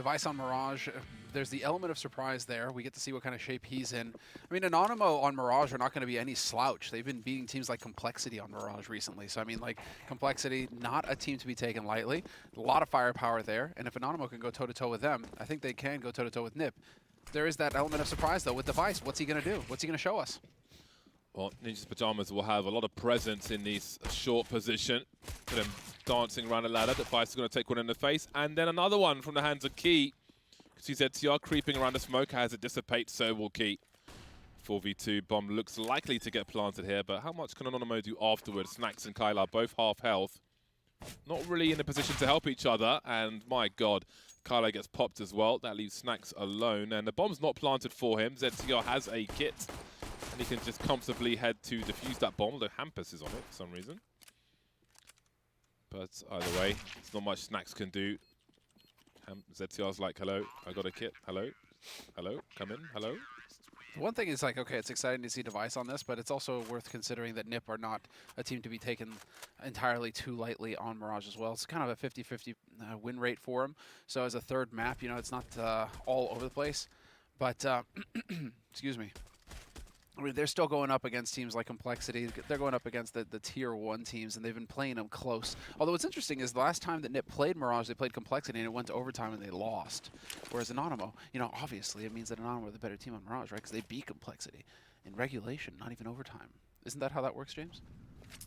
Device on Mirage, there's the element of surprise there. We get to see what kind of shape he's in. I mean, Anonymo on Mirage are not going to be any slouch. They've been beating teams like Complexity on Mirage recently. So, I mean, like, Complexity, not a team to be taken lightly. A lot of firepower there. And if Anonymo can go toe-to-toe with them, I think they can go toe-to-toe with Nip. There is that element of surprise, though, with Device. What's he going to do? What's he going to show us? Well, Ninja's Pajamas will have a lot of presence in this short position. For them dancing around the ladder. Device is going to take one in the face. And then another one from the hands of Key. Because he's ZTR creeping around the smoke. As it dissipates, so will Key. 4v2 bomb looks likely to get planted here. But how much can Anonymo do afterwards? Snacks and Kyla both half health. Not really in a position to help each other. And my god, Kyla gets popped as well. That leaves Snacks alone. And the bomb's not planted for him. ZTR has a kit. And he can just comfortably head to defuse that bomb, although Hampus is on it for some reason. But either way, it's not much Snacks can do. ZTR's like, hello, I got a kit, hello, hello, come in, hello. One thing is like, okay, it's exciting to see Device on this, but it's also worth considering that Nip are not a team to be taken entirely too lightly on Mirage as well. It's kind of a 50-50 win rate for them. So as a third map, you know, it's not all over the place. But, excuse me. I mean, they're still going up against teams like Complexity. They're going up against the Tier 1 teams, and they've been playing them close. Although what's interesting is the last time that Nip played Mirage, they played Complexity, and it went to overtime, and they lost. Whereas Anonymo, you know, obviously it means that Anonymo are the better team on Mirage, right? Because they beat Complexity in regulation, not even overtime. Isn't that how that works, James?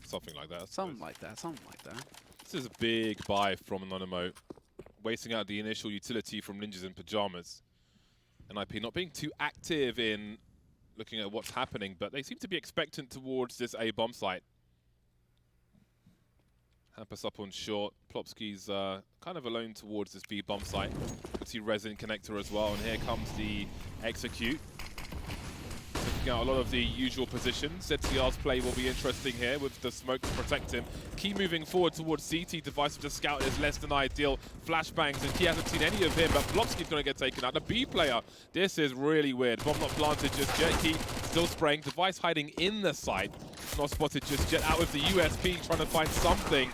Something like that. Something like that, something like that. This is a big buy from Anonymo, wasting out the initial utility from Ninjas in Pajamas. NIP not being too active in looking at what's happening, but they seem to be expectant towards this A bomb site. Hampus up on short. Plopsky's kind of alone towards this B bomb site. Could see Resin Connector as well, and here comes the execute. Taking out a lot of the usual positions. ZTR's play will be interesting here with the smoke to protect him. Key moving forward towards CT. Device with the scout is less than ideal. Flashbangs, and Key hasn't seen any of him, but Plopsky's going to get taken out. The B player, this is really weird. Bomb not planted just yet. Key still spraying. Device hiding in the site. Not spotted just yet. Out with the USP, trying to find something.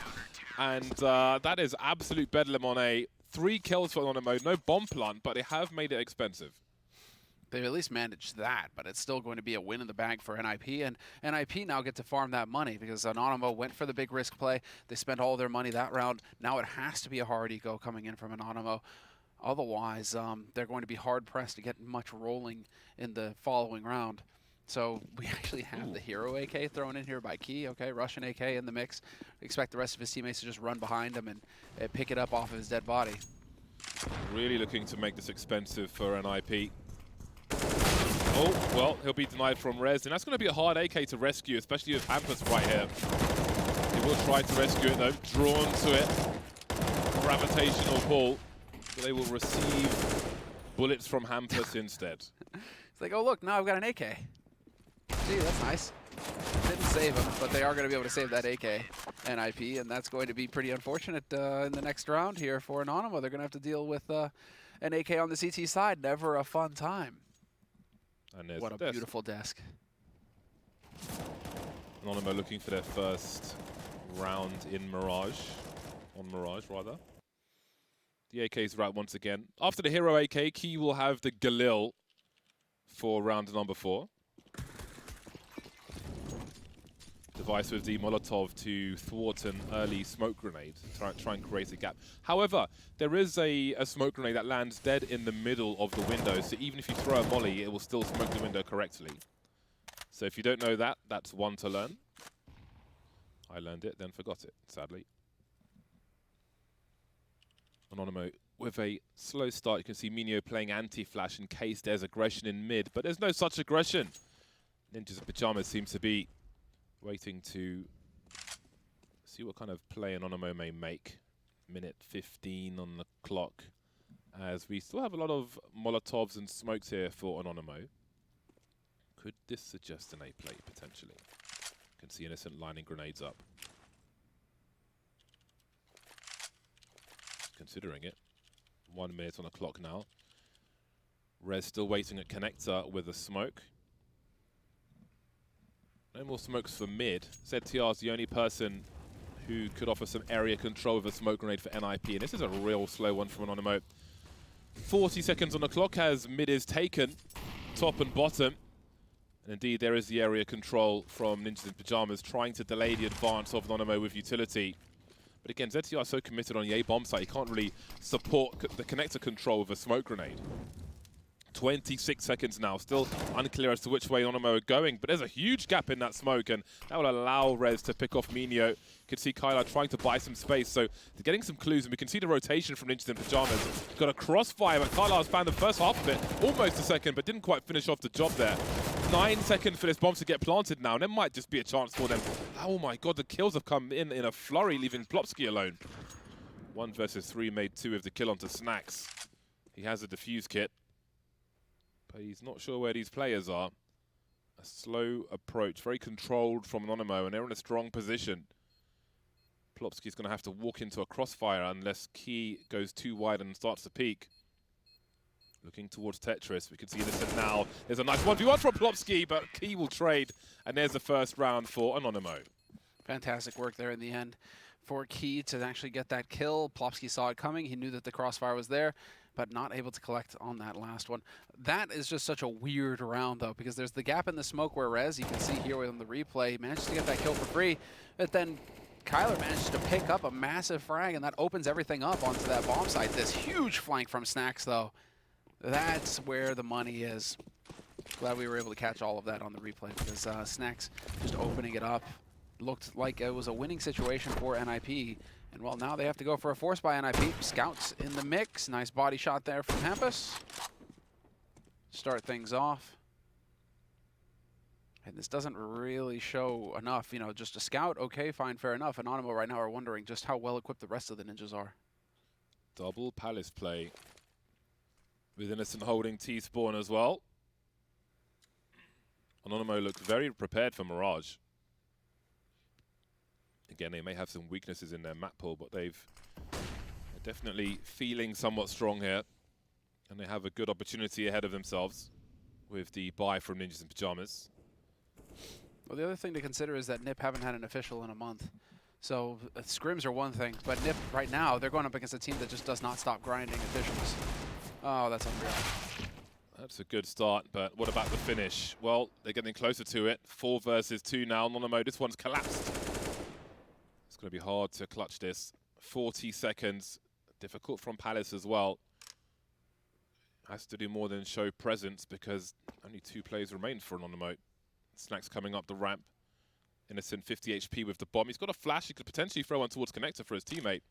And that is absolute bedlam on A. 3 kills for Anonymo. No bomb plant, but they have made it expensive. They've at least managed that, but it's still going to be a win in the bag for NIP, and NIP now get to farm that money because Anonymo went for the big risk play. They spent all their money that round. Now it has to be a hard eco coming in from Anonymo. Otherwise, they're going to be hard-pressed to get much rolling in the following round. So we actually have the hero AK thrown in here by Key. Okay, Russian AK in the mix. We expect the rest of his teammates to just run behind him and pick it up off of his dead body. Really looking to make this expensive for NIP. Oh, well, he'll be denied from res, and that's going to be a hard AK to rescue, especially with Hampus right here. He will try to rescue it, though. Drawn to it. Gravitational pull. But they will receive bullets from Hampus instead. It's like, oh, look, now I've got an AK. Gee, that's nice. Didn't save him, but they are going to be able to save that AK, NIP, and that's going to be pretty unfortunate in the next round here for Anonymo. They're going to have to deal with an AK on the CT side. Never a fun time. And what a beautiful desk. Anonymo looking for their first round in Mirage. On Mirage, rather. The AK's right once again. After the hero AK, Key will have the Galil for round number 4. Device with the Molotov to thwart an early smoke grenade, try and create a gap. However, there is a smoke grenade that lands dead in the middle of the window, so even if you throw a molly, it will still smoke the window correctly. So if you don't know that, that's one to learn. I learned it, then forgot it, sadly. Anonymo with a slow start. You can see Minio playing anti-flash in case there's aggression in mid, but there's no such aggression. Ninjas in Pajamas seems to be waiting to see what kind of play Anonymo may make. Minute 15 on the clock, as we still have a lot of Molotovs and smokes here for Anonymo. Could this suggest an A play, potentially? You can see Innocent lining grenades up. Considering it. 1 minute on the clock now. Rez still waiting at connector with a smoke. No more smokes for mid. ZTR is the only person who could offer some area control with a smoke grenade for NIP. And this is a real slow one from Anonymo. 40 seconds on the clock as mid is taken, top and bottom. And indeed, there is the area control from Ninjas in Pyjamas trying to delay the advance of Anonymo with utility. But again, ZTR is so committed on the A bomb site, he can't really support the connector control with a smoke grenade. 26 seconds now, still unclear as to which way Anonymo are going, but there's a huge gap in that smoke, and that will allow Rez to pick off Minio. You can see Kyla trying to buy some space, so they're getting some clues, and we can see the rotation from Ninjas in Pyjamas. Got a crossfire, but Kyla has found the first half of it, almost a second, but didn't quite finish off the job there. 9 seconds for this bomb to get planted now, and there might just be a chance for them. Oh my god, the kills have come in a flurry, leaving Plopsky alone. 1 versus 3 made 2 of the kill onto Snacks. He has a defuse kit, but he's not sure where these players are. A slow approach, very controlled from Anonymo, and they're in a strong position. Plopsky's going to have to walk into a crossfire unless Key goes too wide and starts to peek. Looking towards Tetris, we can see this now. There's a nice 1v1 from Plopsky, but Key will trade, and there's the first round for Anonymo. Fantastic work there in the end for Key to actually get that kill. Plopsky saw it coming. He knew that the crossfire was there, but not able to collect on that last one. That is just such a weird round, though, because there's the gap in the smoke where Rez, you can see here on the replay, manages to get that kill for free, but then Kyler manages to pick up a massive frag, and that opens everything up onto that bomb site. This huge flank from Snacks, though. That's where the money is. Glad we were able to catch all of that on the replay, because Snacks just opening it up looked like it was a winning situation for NIP. And well, now they have to go for a force by NIP. Scouts in the mix. Nice body shot there from Hampus. Start things off. And this doesn't really show enough. You know, just a scout, okay, fine, fair enough. Anonymo right now are wondering just how well equipped the rest of the ninjas are. Double Palace play with Innocent holding T-spawn as well. Anonymo looked very prepared for Mirage. Again, they may have some weaknesses in their map pool, but they're definitely feeling somewhat strong here. And they have a good opportunity ahead of themselves with the buy from Ninjas in Pyjamas. Well, the other thing to consider is that NIP haven't had an official in a month. So scrims are one thing, but NIP right now, they're going up against a team that just does not stop grinding officials. Oh, that's unreal. That's a good start, but what about the finish? Well, they're getting closer to it. 4 versus 2 now. Anonymo, this one's collapsed. It's going to be hard to clutch this. 40 seconds. Difficult from Palace as well. Has to do more than show presence because only 2 players remain for Anonymo. Snacks coming up the ramp. Innocent 50 HP with the bomb. He's got a flash. He could potentially throw one towards connector for his teammate.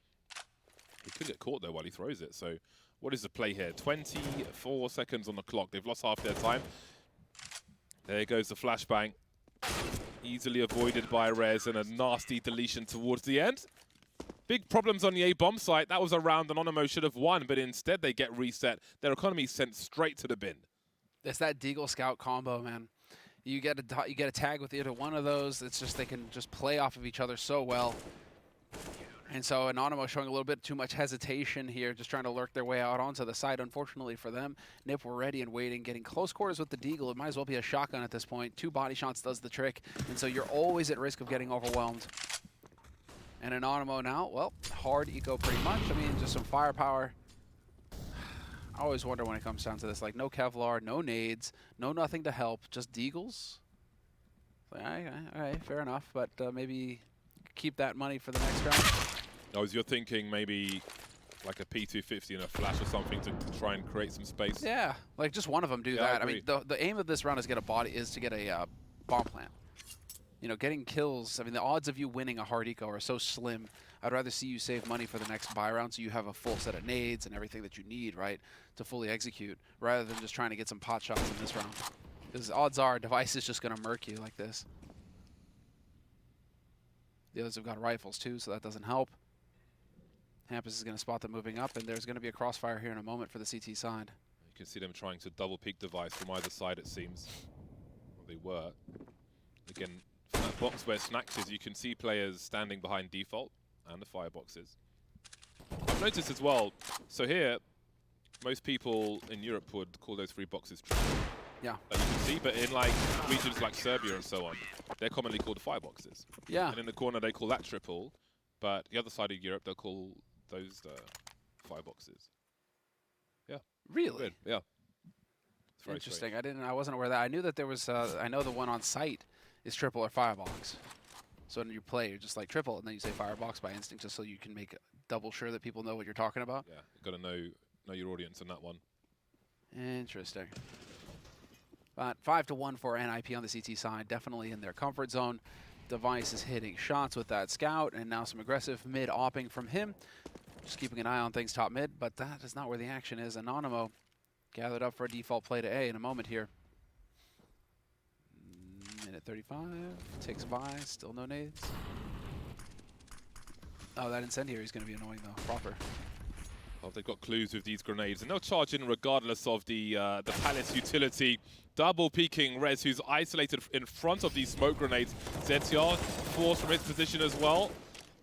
He could get caught though while he throws it. So what is the play here? 24 seconds on the clock. They've lost half their time. There goes the flashbang. Easily avoided by Rez, and a nasty deletion towards the end. Big problems on the A-bomb site. That was a round Anonymo should have won, but instead they get reset. Their economy sent straight to the bin. It's that Deagle Scout combo, man. You get a tag with either one of those. It's just they can just play off of each other so well. And so Anonymo showing a little bit too much hesitation here, just trying to lurk their way out onto the side. Unfortunately for them, NIP were ready and waiting, getting close quarters with the Deagle. It might as well be a shotgun at this point. 2 body shots does the trick, and so you're always at risk of getting overwhelmed. And Anonymo now, well, hard eco pretty much. I mean, just some firepower. I always wonder when it comes down to this, like no Kevlar, no nades, no nothing to help, just Deagles. All right, fair enough, but maybe keep that money for the next round. Oh, as you're thinking maybe like a P250 and a flash or something to try and create some space? Yeah, like just one of them do that. I mean, the aim of this round is to get a bomb plant. You know, getting kills, I mean, the odds of you winning a hard eco are so slim. I'd rather see you save money for the next buy round so you have a full set of nades and everything that you need, right, to fully execute, rather than just trying to get some pot shots in this round. Because odds are Device is just going to murk you like this. The others have got rifles too, so that doesn't help. Hampus is going to spot them moving up, and there's going to be a crossfire here in a moment for the CT side. You can see them trying to double peek Device from either side, it seems. Well, they were. Again, from that box where Snacks is, you can see players standing behind default and the fireboxes. I've noticed as well, so here, most people in Europe would call those 3 boxes triple. Yeah. You can see, but in like regions like Serbia and so on, they're commonly called fireboxes. Yeah. And in the corner, they call that triple, but the other side of Europe, they'll call those fireboxes. Yeah. Really? Good. Yeah. It's very Interesting. strange. I wasn't aware of that. I knew that there was. I know the one on site is triple or firebox. So when you play, you're just like triple, and then you say firebox by instinct, just so you can make double sure that people know what you're talking about. Yeah, you've got to know your audience on that one. Interesting. But 5-1 for NIP on the CT side, definitely in their comfort zone. Device is hitting shots with that scout, and now some aggressive mid opping from him. Just keeping an eye on things top mid, but that is not where the action is. Anonymo gathered up for a default play to A in a moment here. Minute 35, takes by, still no nades. Oh, that incendiary is going to be annoying though, proper. Well, they've got clues with these grenades, and they'll charge in regardless of the Palace utility. Double peeking Rez, who's isolated in front of these smoke grenades. Zetiar forced from his position as well.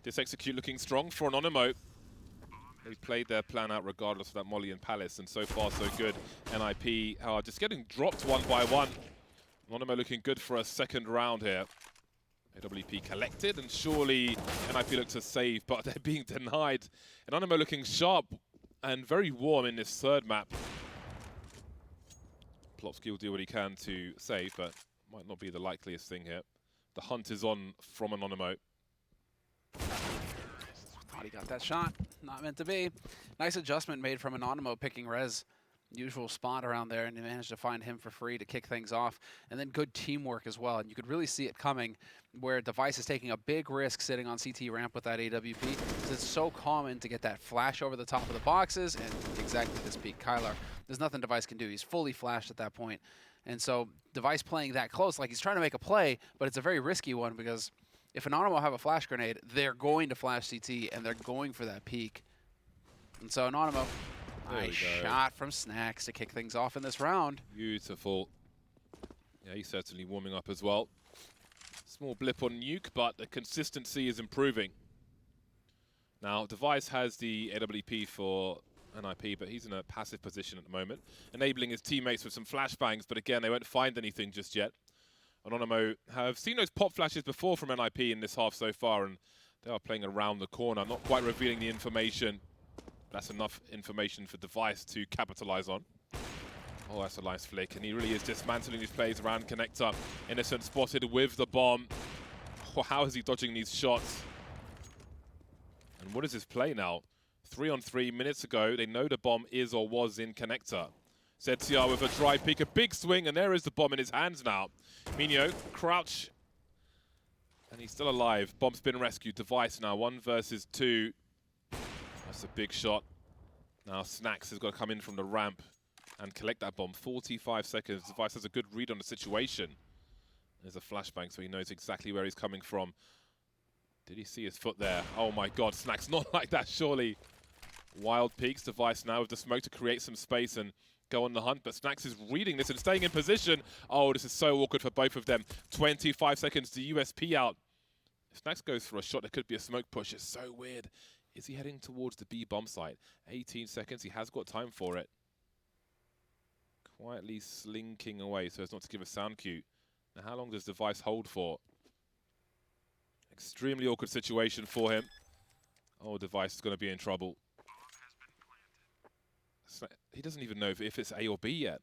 This execute looking strong for Anonymo. They've played their plan out regardless of that Molly and Palace, and so far so good. NIP are just getting dropped one by one. Anonymo looking good for a second round here. AWP collected, and surely NIP look to save, but they're being denied. Anonymo looking sharp and very warm in this third map. Plopsky will do what he can to save, but might not be the likeliest thing here. The hunt is on from Anonymo. Thought he got that shot. Not meant to be. Nice adjustment made from Anonymo picking Rez. Usual spot around there, and he managed to find him for free to kick things off. And then good teamwork as well. And you could really see it coming where Device is taking a big risk sitting on CT ramp with that AWP. Because it's so common to get that flash over the top of the boxes, and exactly this peak. Kylar, there's nothing Device can do. He's fully flashed at that point. And so Device playing that close, like he's trying to make a play, but it's a very risky one because if Anonymo have a flash grenade, they're going to flash CT, and they're going for that peak. And so Anonymo, nice shot from Snacks to kick things off in this round. Beautiful. Yeah, he's certainly warming up as well. Small blip on Nuke, but the consistency is improving. Now, Device has the AWP for NIP, but he's in a passive position at the moment, enabling his teammates with some flashbangs, but again, they won't find anything just yet. Anonymo have seen those pop flashes before from NIP in this half so far, and they are playing around the corner, not quite revealing the information. That's enough information for Device to capitalize on. Oh, that's a nice flick, and he really is dismantling his plays around connector. Innocent spotted with the bomb. Oh, how is he dodging these shots? And what is his play now? 3-on-3 minutes ago, they know the bomb is or was in connector. Zetiar with a dry peek, a big swing, and there is the bomb in his hands now. Minho, crouch, and he's still alive. Bomb's been rescued. Device now, 1 versus 2. That's a big shot. Now Snacks has got to come in from the ramp and collect that bomb. 45 seconds. Device has a good read on the situation. There's a flashbang, so he knows exactly where he's coming from. Did he see his foot there? Oh my God, Snacks, not like that, surely. Wild peaks. Device now with the smoke to create some space and go on the hunt, but Snacks is reading this and staying in position. Oh, this is so awkward for both of them. 25 seconds to USP out. If Snacks goes for a shot, there could be a smoke push. It's so weird. Is he heading towards the B bomb site? 18 seconds, he has got time for it. Quietly slinking away so as not to give a sound cue. Now, how long does Device hold for? Extremely awkward situation for him. Oh, Device is going to be in trouble. He doesn't even know if it's A or B yet.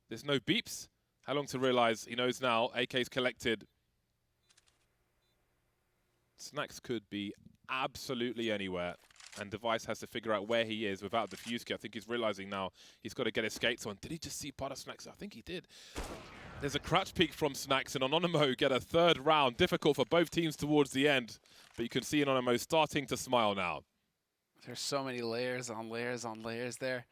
There's no beeps. How long to realize? He knows now. AK's collected. Snacks could be absolutely anywhere, and Device has to figure out where he is without the fuse kit. I think he's realizing now he's got to get his skates on. Did he just see part of Snacks? I think he did. There's a crouch peek from Snacks, and Anonymo get a third round. Difficult for both teams towards the end, but you can see Anonymo starting to smile now. There's so many layers on layers on layers there.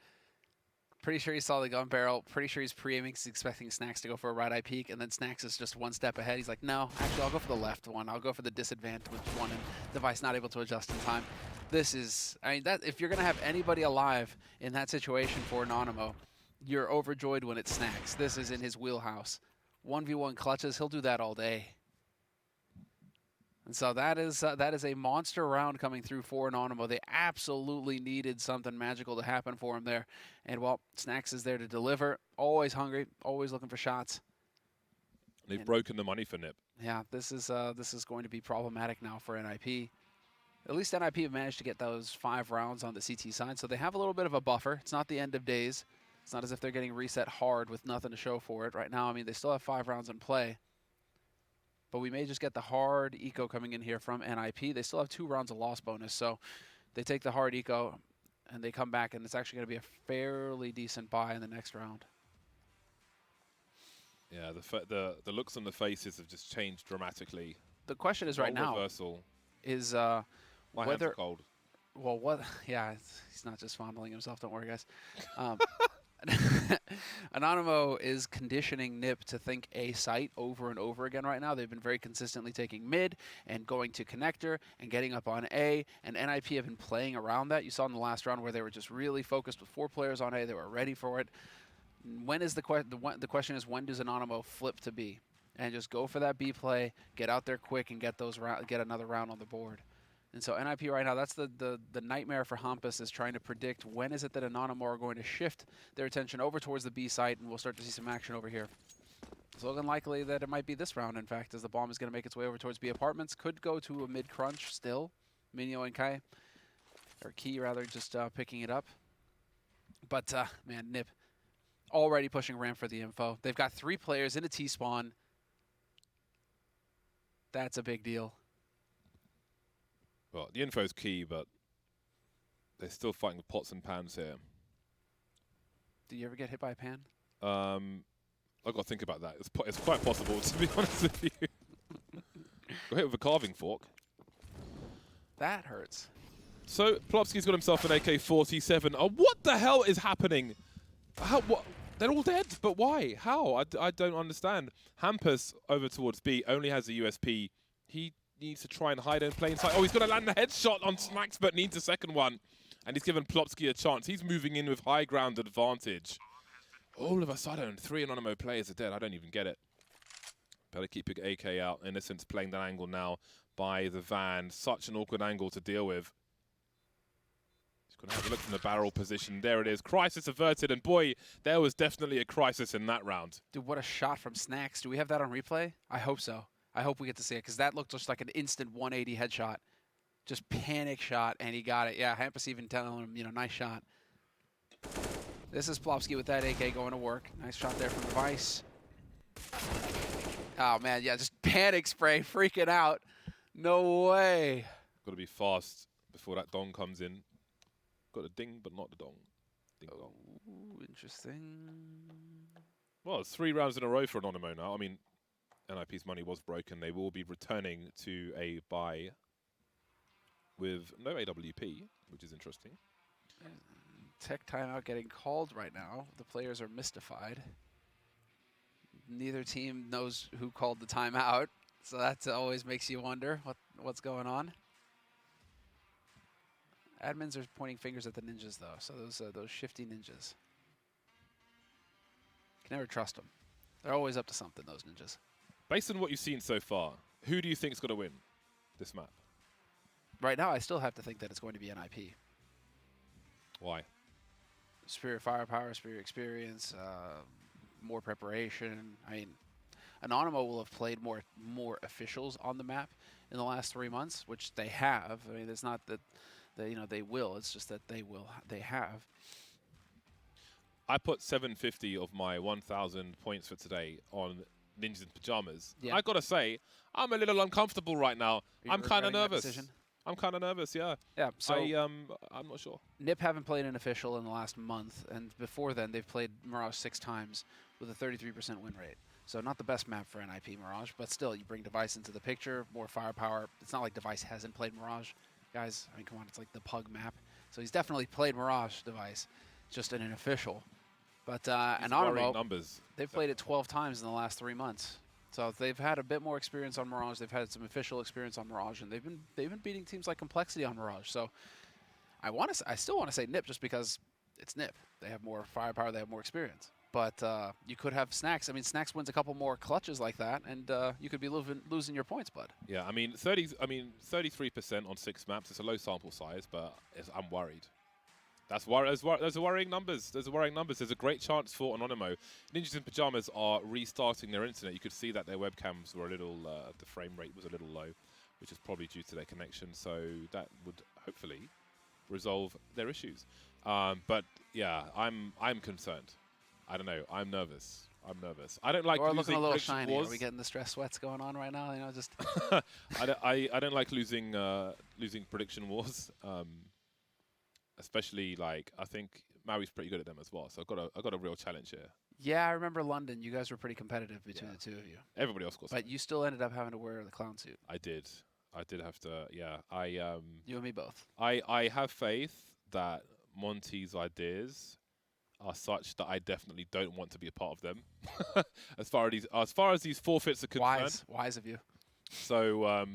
Pretty sure he saw the gun barrel. Pretty sure he's pre-aiming. He's expecting Snacks to go for a right eye peek, and then Snacks is just one step ahead. He's like, no, actually, I'll go for the left one. I'll go for the disadvantaged one, and Device not able to adjust in time. This is, I mean, that if you're going to have anybody alive in that situation for Anonymo, you're overjoyed when it's Snacks. This is in his wheelhouse. 1v1 clutches, he'll do that all day. And so that is a monster round coming through for Anonymo. They absolutely needed something magical to happen for him there. And, well, Snacks is there to deliver. Always hungry, always looking for shots. They've broken the money for Nip. Yeah, this is going to be problematic now for NIP. At least NIP have managed to get those 5 rounds on the CT side, so they have a little bit of a buffer. It's not the end of days. It's not as if they're getting reset hard with nothing to show for it right now. I mean, they still have 5 rounds in play. But we may just get the hard eco coming in here from NIP. They still have 2 rounds of loss bonus, so they take the hard eco and they come back, and it's actually going to be a fairly decent buy in the next round. Yeah, the looks on the faces have just changed dramatically. The question is right now reversal. is My hands whether are cold. well, what? Yeah, he's not just fondling himself. Don't worry, guys. Anonymo is conditioning NIP to think A site over and over again right now. They've been very consistently taking mid and going to connector and getting up on A, and NIP have been playing around that. You saw in the last round where they were just really focused with 4 players on A. They were ready for it. When is the question is, when does Anonymo flip to B and just go for that B play, get out there quick, and get another round on the board? And so NIP right now, that's the nightmare for Hampus, is trying to predict when is it that Anonymo are going to shift their attention over towards the B site, and we'll start to see some action over here. It's looking likely that it might be this round, in fact, as the bomb is going to make its way over towards B apartments. Could go to a mid-crunch still. Minio and Kai, or Key rather, just picking it up. But, man, NIP already pushing ramp for the info. They've got 3 players in a T-spawn. That's a big deal. Well, the info's key, but they're still fighting with pots and pans here. Do you ever get hit by a pan? I've got to think about that. It's quite possible, to be honest with you. Got hit with a carving fork. That hurts. So, Plopsky's got himself an AK-47. Oh, what the hell is happening? How? What? They're all dead, but why? How? I don't understand. Hampus, over towards B, only has a USP. He needs to try and hide in plain sight. Oh, he's going to land the headshot on Snacks, but needs a second one. And he's given Plopsky a chance. He's moving in with high ground advantage. All of a sudden, 3 Anonymo players are dead. I don't even get it. Better keep your AK out. Innocent's playing that angle now by the van. Such an awkward angle to deal with. He's going to have a look from the barrel position. There it is. Crisis averted. And boy, there was definitely a crisis in that round. Dude, what a shot from Snacks. Do we have that on replay? I hope so. I hope we get to see it, because that looked just like an instant 180 headshot. Just panic shot, and he got it. Yeah, Hampus even telling him, you know, nice shot. This is Plopsky with that AK going to work. Nice shot there from Device. Oh, man, yeah, just panic spray, freaking out. No way. Got to be fast before that dong comes in. Got a ding, but not the dong. Ding dong. Ooh, interesting. Well, it's 3 rounds in a row for Anonymo now. I mean, NIP's money was broken. They will be returning to a buy with no AWP, which is interesting. Tech timeout getting called right now. The players are mystified. Neither team knows who called the timeout, so that always makes you wonder what's going on. Admins are pointing fingers at the ninjas, though, so those shifty ninjas. Can never trust them. They're always up to something, those ninjas. Based on what you've seen so far, who do you think's going to win this map? Right now, I still have to think that it's going to be NIP. Why? Superior firepower, superior experience, more preparation. I mean, Anonymo will have played more officials on the map in the last 3 months, which they have. I mean, it's not that they will. It's just that they have. I put 750 of my 1,000 points for today on Ninjas in Pajamas. Yeah. I gotta say, I'm a little uncomfortable right now. I'm kind of nervous. Decision? I'm kind of nervous, yeah. Yeah, so I'm not sure. NIP haven't played an official in the last month, and before then they've played Mirage 6 times with a 33% win rate. So not the best map for NIP Mirage, but still, you bring Device into the picture, more firepower. It's not like Device hasn't played Mirage, guys. I mean, come on, it's like the Pug map. So he's definitely played Mirage, Device, just in an official. But Anonymo, they've played it 12 times in the last 3 months. So they've had a bit more experience on Mirage. They've had some official experience on Mirage, and they've been beating teams like Complexity on Mirage. So I still want to say NIP just because it's NIP. They have more firepower. They have more experience. But you could have Snacks. I mean, Snacks wins a couple more clutches like that, and you could be losing your points, bud. Yeah, I mean, 33% on 6 maps. It's a low sample size, but I'm worried. Those are worrying numbers. There's a great chance for Anonymo. Ninjas in Pajamas are restarting their internet. You could see that their webcams were a little, the frame rate was a little low, which is probably due to their connection. So that would hopefully resolve their issues. But yeah, I'm concerned. I don't know. I'm nervous. I don't like Or looking losing a little prediction shiny. wars. Are we getting the stress sweats going on right now? You know, just I don't like losing prediction wars. Especially like I think Maui's pretty good at them as well. So I got a real challenge here. yeah. I remember London. You guys were pretty competitive between the two of you, Everybody else scores. but you still ended up having to wear the clown suit. I did have to. Yeah. You and me both. I have faith that Monty's ideas are such that I definitely don't want to be a part of them. as far as these forfeits are concerned. Wise of you. So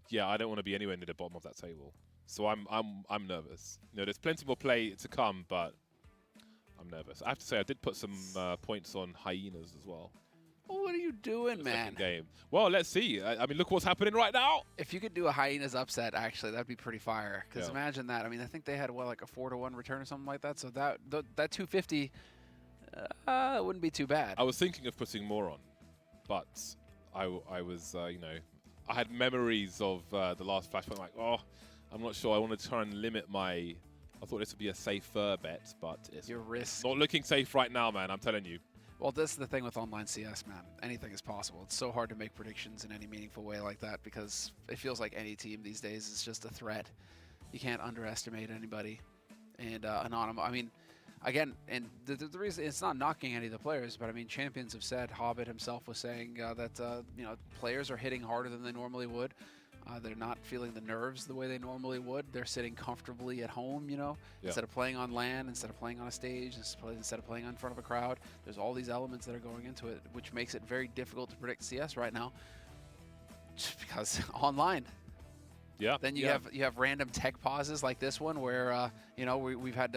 yeah, I don't want to be anywhere near the bottom of that table. So I'm nervous. You know, there's plenty more play to come, but I'm nervous. I have to say, I did put some points on hyenas as well. What are you doing, The man? second game. Well, let's see. I mean, look what's happening right now. If you could do a hyenas upset, actually, that'd be pretty fire. Because Yeah. imagine that. I mean, I think they had like a 4-1 return or something like that. So that 250 wouldn't be too bad. I was thinking of putting more on, but I was, you know, I had memories of the last Flashpoint. Like, oh, I'm not sure. I want to try and limit my. I thought this would be a safer bet, but it's Your risk. not looking safe right now, man. I'm telling you. Well, this is the thing with online CS, man. Anything is possible. It's so hard to make predictions in any meaningful way like that because it feels like any team these days is just a threat. You can't underestimate anybody. And Anonymo, I mean, again, and the reason it's not knocking any of the players, but I mean, champions have said, Hobbit himself was saying that you know, players are hitting harder than they normally would. They're not feeling the nerves the way they normally would. They're sitting comfortably at home, you know, instead of playing on LAN, instead of playing on a stage, instead of playing in front of a crowd. There's all these elements that are going into it, which makes it very difficult to predict CS right now, just because online. Yeah. Then you have random tech pauses like this one, where you know we've had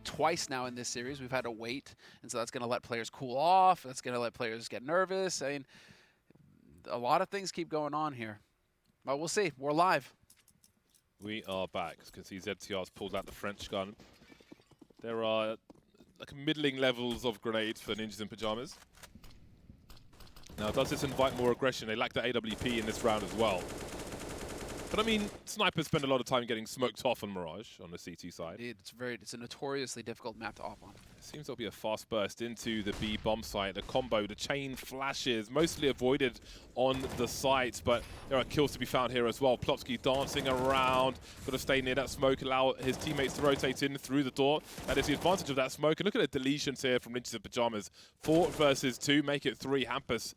twice now in this series we've had to wait, and so that's going to let players cool off. That's going to let players get nervous. I mean, a lot of things keep going on here. But we'll see. We're live. We are back. As you can see, ZTR's pulled out the French gun. There are like middling levels of grenades for ninjas in pajamas. Now, does this invite more aggression? They lack the AWP in this round as well. But I mean, snipers spend a lot of time getting smoked off on Mirage on the CT side. Indeed, it's a notoriously difficult map to op on. Seems there'll be a fast burst into the B bomb site. The combo, the chain flashes, mostly avoided on the site, but there are kills to be found here as well. Plopsky dancing around, got to stay near that smoke, allow his teammates to rotate in through the door. That is the advantage of that smoke. And look at the deletions here from Ninjas in Pajamas. 4 versus 2, make it 3. Hampus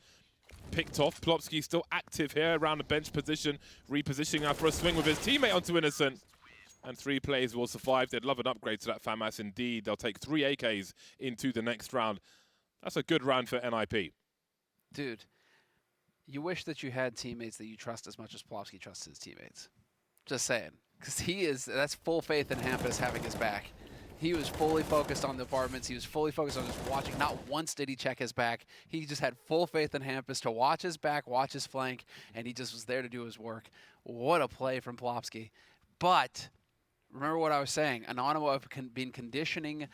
picked off. Plopsky still active here around the bench position, repositioning now for a swing with his teammate onto Innocent. And 3 players will survive. They'd love an upgrade to that FAMAS indeed. They'll take 3 AKs into the next round. That's a good round for NIP. Dude, you wish that you had teammates that you trust as much as Plopsky trusts his teammates. Just saying. Because that's full faith in Hampus having his back. He was fully focused on the apartments. He was fully focused on just watching. Not once did he check his back. He just had full faith in Hampus to watch his back, watch his flank, and he just was there to do his work. What a play from Plopsky. But remember what I was saying. Anonymo have been conditioning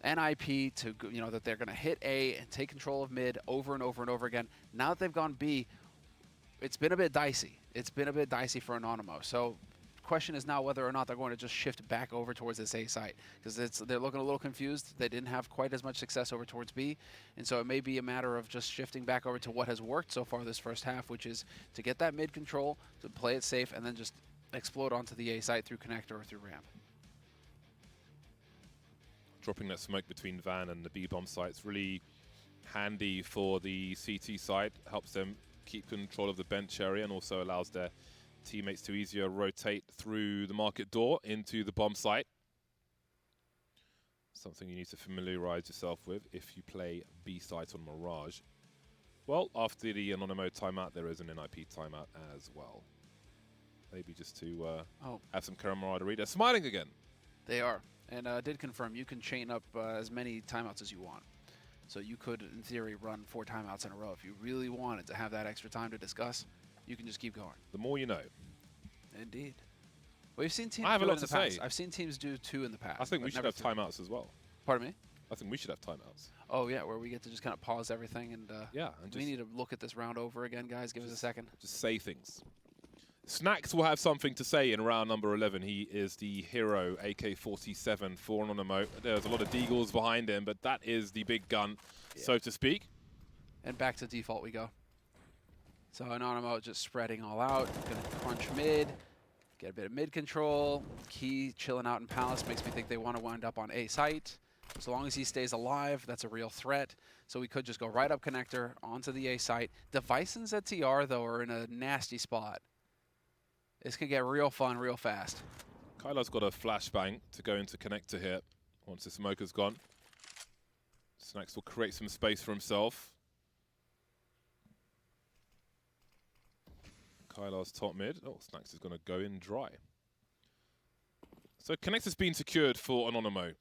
NIP to, you know, that they're going to hit A and take control of mid over and over and over again. Now that they've gone B, it's been a bit dicey. It's been a bit dicey for Anonymo. So question is now whether or not they're going to just shift back over towards this A site, because they're looking a little confused. They didn't have quite as much success over towards B, and so it may be a matter of just shifting back over to what has worked so far this first half, which is to get that mid control, to play it safe, and then just explode onto the A site through connector or through ramp. Dropping that smoke between Van and the B bomb site's really handy for the CT side. Helps them keep control of the bench area and also allows their teammates to easier rotate through the market door into the bomb site. Something you need to familiarize yourself with if you play B site on Mirage. Well, after the Anonymo timeout, there is an NIP timeout as well. Maybe just to have some camaraderie. They're smiling again. They are. And did confirm you can chain up as many timeouts as you want. So you could, in theory, run 4 timeouts in a row. If you really wanted to have that extra time to discuss, you can just keep going. The more you know. Indeed. We've seen teams I have do a it lot in the to past. say. I've seen teams do 2 in the past. I think we but should never have 3. timeouts as well. Pardon me? I think we should have timeouts. Oh, yeah, where we get to just kind of pause everything and yeah, and we need to look at this round over again, guys. Give us a second. Just say things. Snacks will have something to say in round number 11. He is the hero, AK-47 for Anonymo. There's a lot of deagles behind him, but that is the big gun, so to speak. And back to default we go. So Anonymo just spreading all out, gonna crunch mid, get a bit of mid control. Key chilling out in Palace makes me think they want to wind up on A site. As long as he stays alive, that's a real threat. So we could just go right up connector onto the A site. Device and ZTR, though, are in a nasty spot. This could get real fun real fast. Kyla's got a flashbang to go into connector here once the smoker's gone. Snacks will create some space for himself. Kyla's top mid. Oh, Snacks is going to go in dry. So connector's been secured for Anonymo.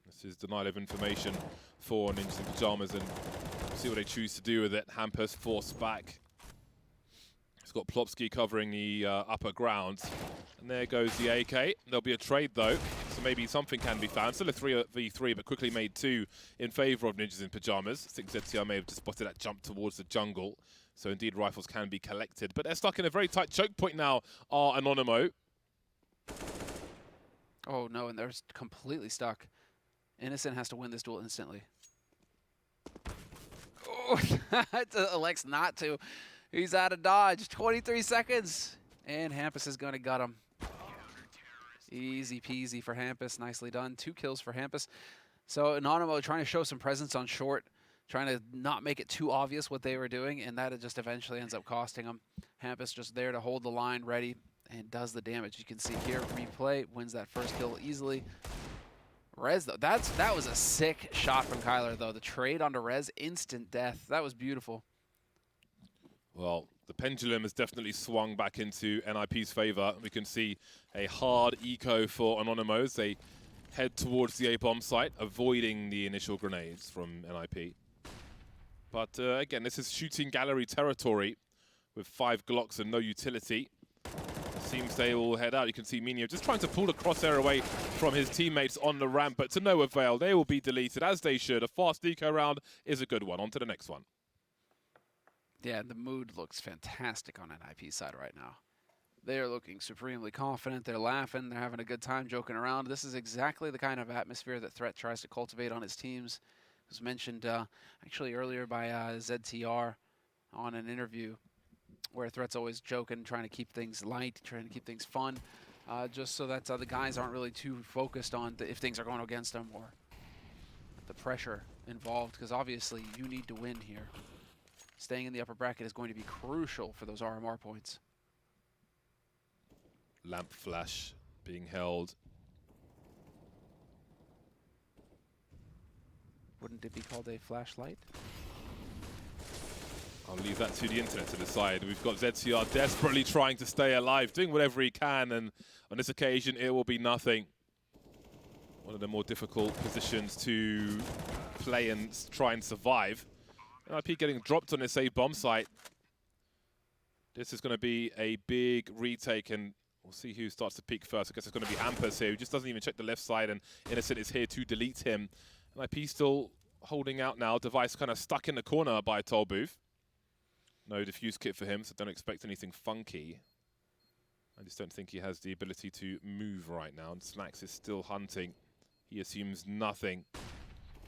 This is denial of information for Ninjas in Pyjamas, and see what they choose to do with it. Hampus forced back. He's got Plopsky covering the upper ground. And there goes the AK. There'll be a trade, though, so maybe something can be found. Still a 3v3, but quickly made 2 in favor of Ninjas in Pyjamas. I think ZTR may have just spotted that jump towards the jungle. So indeed, rifles can be collected. But they're stuck in a very tight choke point now, are Anonymo. Oh, no, and they're completely stuck. Innocent has to win this duel instantly. Oh, elects not to. He's out of dodge. 23 seconds. And Hampus is going to gut him. Easy peasy for Hampus. Nicely done. 2 kills for Hampus. So Anonymo trying to show some presence on short. Trying to not make it too obvious what they were doing. And that just eventually ends up costing them. Hampus just there to hold the line ready. And does the damage. You can see here, replay. Wins that first kill easily. Rez, though, that was a sick shot from Kyler, though. The trade onto Rez, instant death. That was beautiful. Well, the pendulum has definitely swung back into NIP's favor. We can see a hard eco for Anonymo as they head towards the A-bomb site, avoiding the initial grenades from NIP. But again, this is shooting gallery territory with 5 Glocks and no utility. Seems they will head out. You can see Minio just trying to pull the crosshair away from his teammates on the ramp, but to no avail. They will be deleted, as they should. A fast eco round is a good one. On to the next one. Yeah, the mood looks fantastic on NIP's side right now. They are looking supremely confident. They're laughing. They're having a good time joking around. This is exactly the kind of atmosphere that Threat tries to cultivate on his teams. It was mentioned actually earlier by ZTR on an interview, where Threat's always joking, trying to keep things light, trying to keep things fun, just so that the guys aren't really too focused on if things are going against them or the pressure involved, because obviously you need to win here. Staying in the upper bracket is going to be crucial for those RMR points. Lamp flash being held. Wouldn't it be called a flashlight? I'll leave that to the internet to decide. We've got ZCR desperately trying to stay alive, doing whatever he can, and on this occasion it will be nothing. One of the more difficult positions to play and try and survive. NIP getting dropped on this A-bomb site. This is going to be a big retake, and we'll see who starts to peek first. I guess it's going to be Hampus here, who just doesn't even check the left side, and Innocent is here to delete him. NIP still holding out now. Device kind of stuck in the corner by a toll booth. No defuse kit for him, so don't expect anything funky. I just don't think he has the ability to move right now. And Snacks is still hunting. He assumes nothing.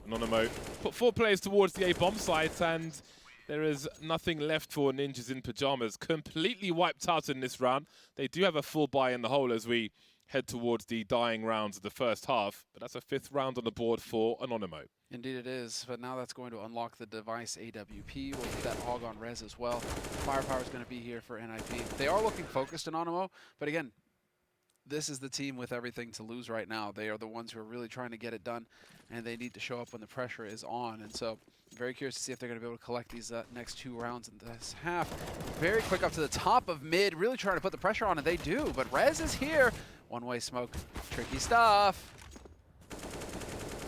Anonymo put 4 players towards the A-bomb site, and there is nothing left for Ninjas in Pyjamas. Completely wiped out in this round. They do have a full buy in the hole as we head towards the dying rounds of the first half, but that's a 5th round on the board for Anonymo. Indeed it is, but now that's going to unlock the Device AWP. We'll get that hog on res as well. Firepower is going to be here for NIP. They are looking focused in Anonymo, but again, this is the team with everything to lose right now. They are the ones who are really trying to get it done, and they need to show up when the pressure is on. And so I'm very curious to see if they're going to be able to collect these next 2 rounds in this half. Very quick up to the top of mid, really trying to put the pressure on, and they do. But Rez is here. One-way smoke, tricky stuff.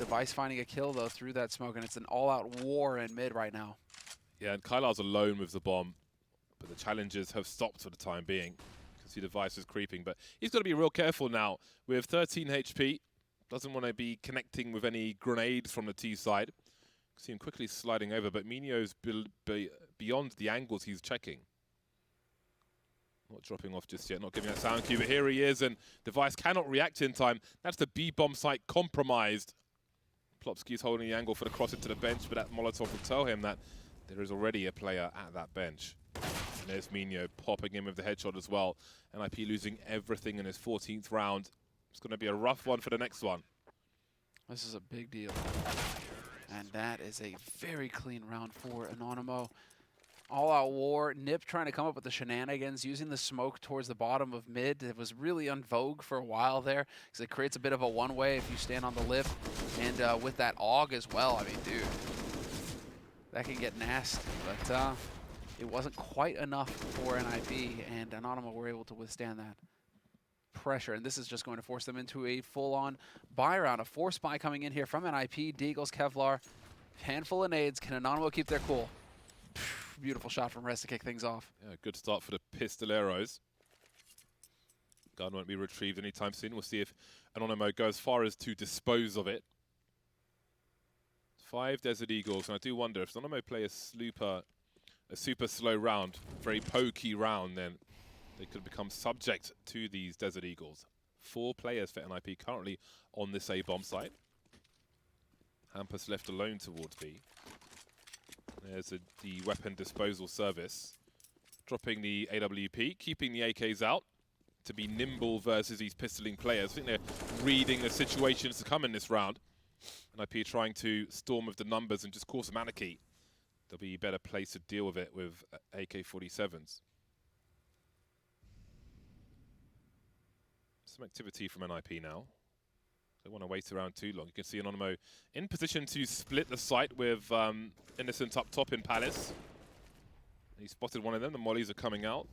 Device finding a kill, though, through that smoke, and it's an all-out war in mid right now. Yeah, and Kylar's alone with the bomb, but the challenges have stopped for the time being. You can see Device is creeping, but he's got to be real careful now. With 13 HP, doesn't want to be connecting with any grenades from the T side. See him quickly sliding over, but Minio's beyond the angles he's checking. Not dropping off just yet, not giving that sound cue, but here he is, and Device cannot react in time. That's the B-bomb site compromised. Plopsky's holding the angle for the cross into the bench, but that Molotov will tell him that there is already a player at that bench. And there's Mino popping in with the headshot as well. NIP losing everything in his 14th round. It's going to be a rough one for the next one. This is a big deal. And that is a very clean round for Anonymo. All-out war. Nip trying to come up with the shenanigans, using the smoke towards the bottom of mid. It was really en vogue for a while there, because it creates a bit of a one-way if you stand on the lip. And with that AUG as well, I mean, dude, that can get nasty. But it wasn't quite enough for NIP, and Anonymo were able to withstand that pressure. And this is just going to force them into a full-on buy round. A force buy coming in here from NIP, Deagles, Kevlar, handful of nades. Can Anonymo keep their cool? Beautiful shot from Rez to kick things off. Yeah, good start for the Pistoleros. Gun won't be retrieved anytime soon. We'll see if Anonymo goes as far as to dispose of it. 5 Desert Eagles, and I do wonder if Anonymo play a super slow round, very pokey round, then they could become subject to these Desert Eagles. 4 players for NIP currently on this A-bomb site. Hampus left alone towards B. There's the weapon disposal service. Dropping the AWP, keeping the AKs out to be nimble versus these pistoling players. I think they're reading the situations to come in this round. NIP trying to storm with the numbers and just cause some anarchy. They'll be a better place to deal with it with AK-47s. Some activity from NIP now. Don't want to wait around too long. You can see Anonymo in position to split the site with Innocent up top in Palace. He spotted one of them. The mollies are coming out.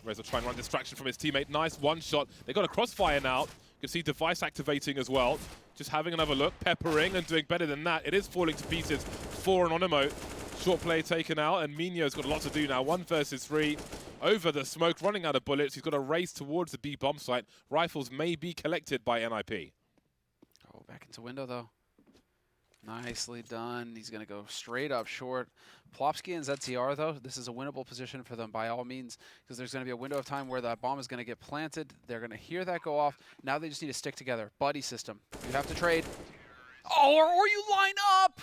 Rez will try and run distraction from his teammate. Nice one shot. They got a crossfire now. You can see Device activating as well. Just having another look, peppering and doing better than that. It is falling to pieces for Anonymo. Short play taken out, and Minho's got a lot to do now. 1 versus 3 over the smoke, running out of bullets. He's got to race towards the B bomb site. Rifles may be collected by NIP. Oh, back into window though. Nicely done. He's going to go straight up short. Plopsky and ZTR, though, this is a winnable position for them by all means, because there's going to be a window of time where that bomb is going to get planted. They're going to hear that go off. Now they just need to stick together. Buddy system. You have to trade. Oh, or you line up!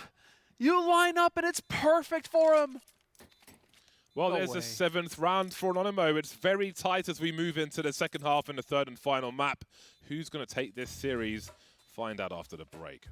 You line up, and it's perfect for him. Well, No there's way. a 7th round for Anonymo. It's very tight as we move into the second half and the third and final map. Who's going to take this series? Find out after the break.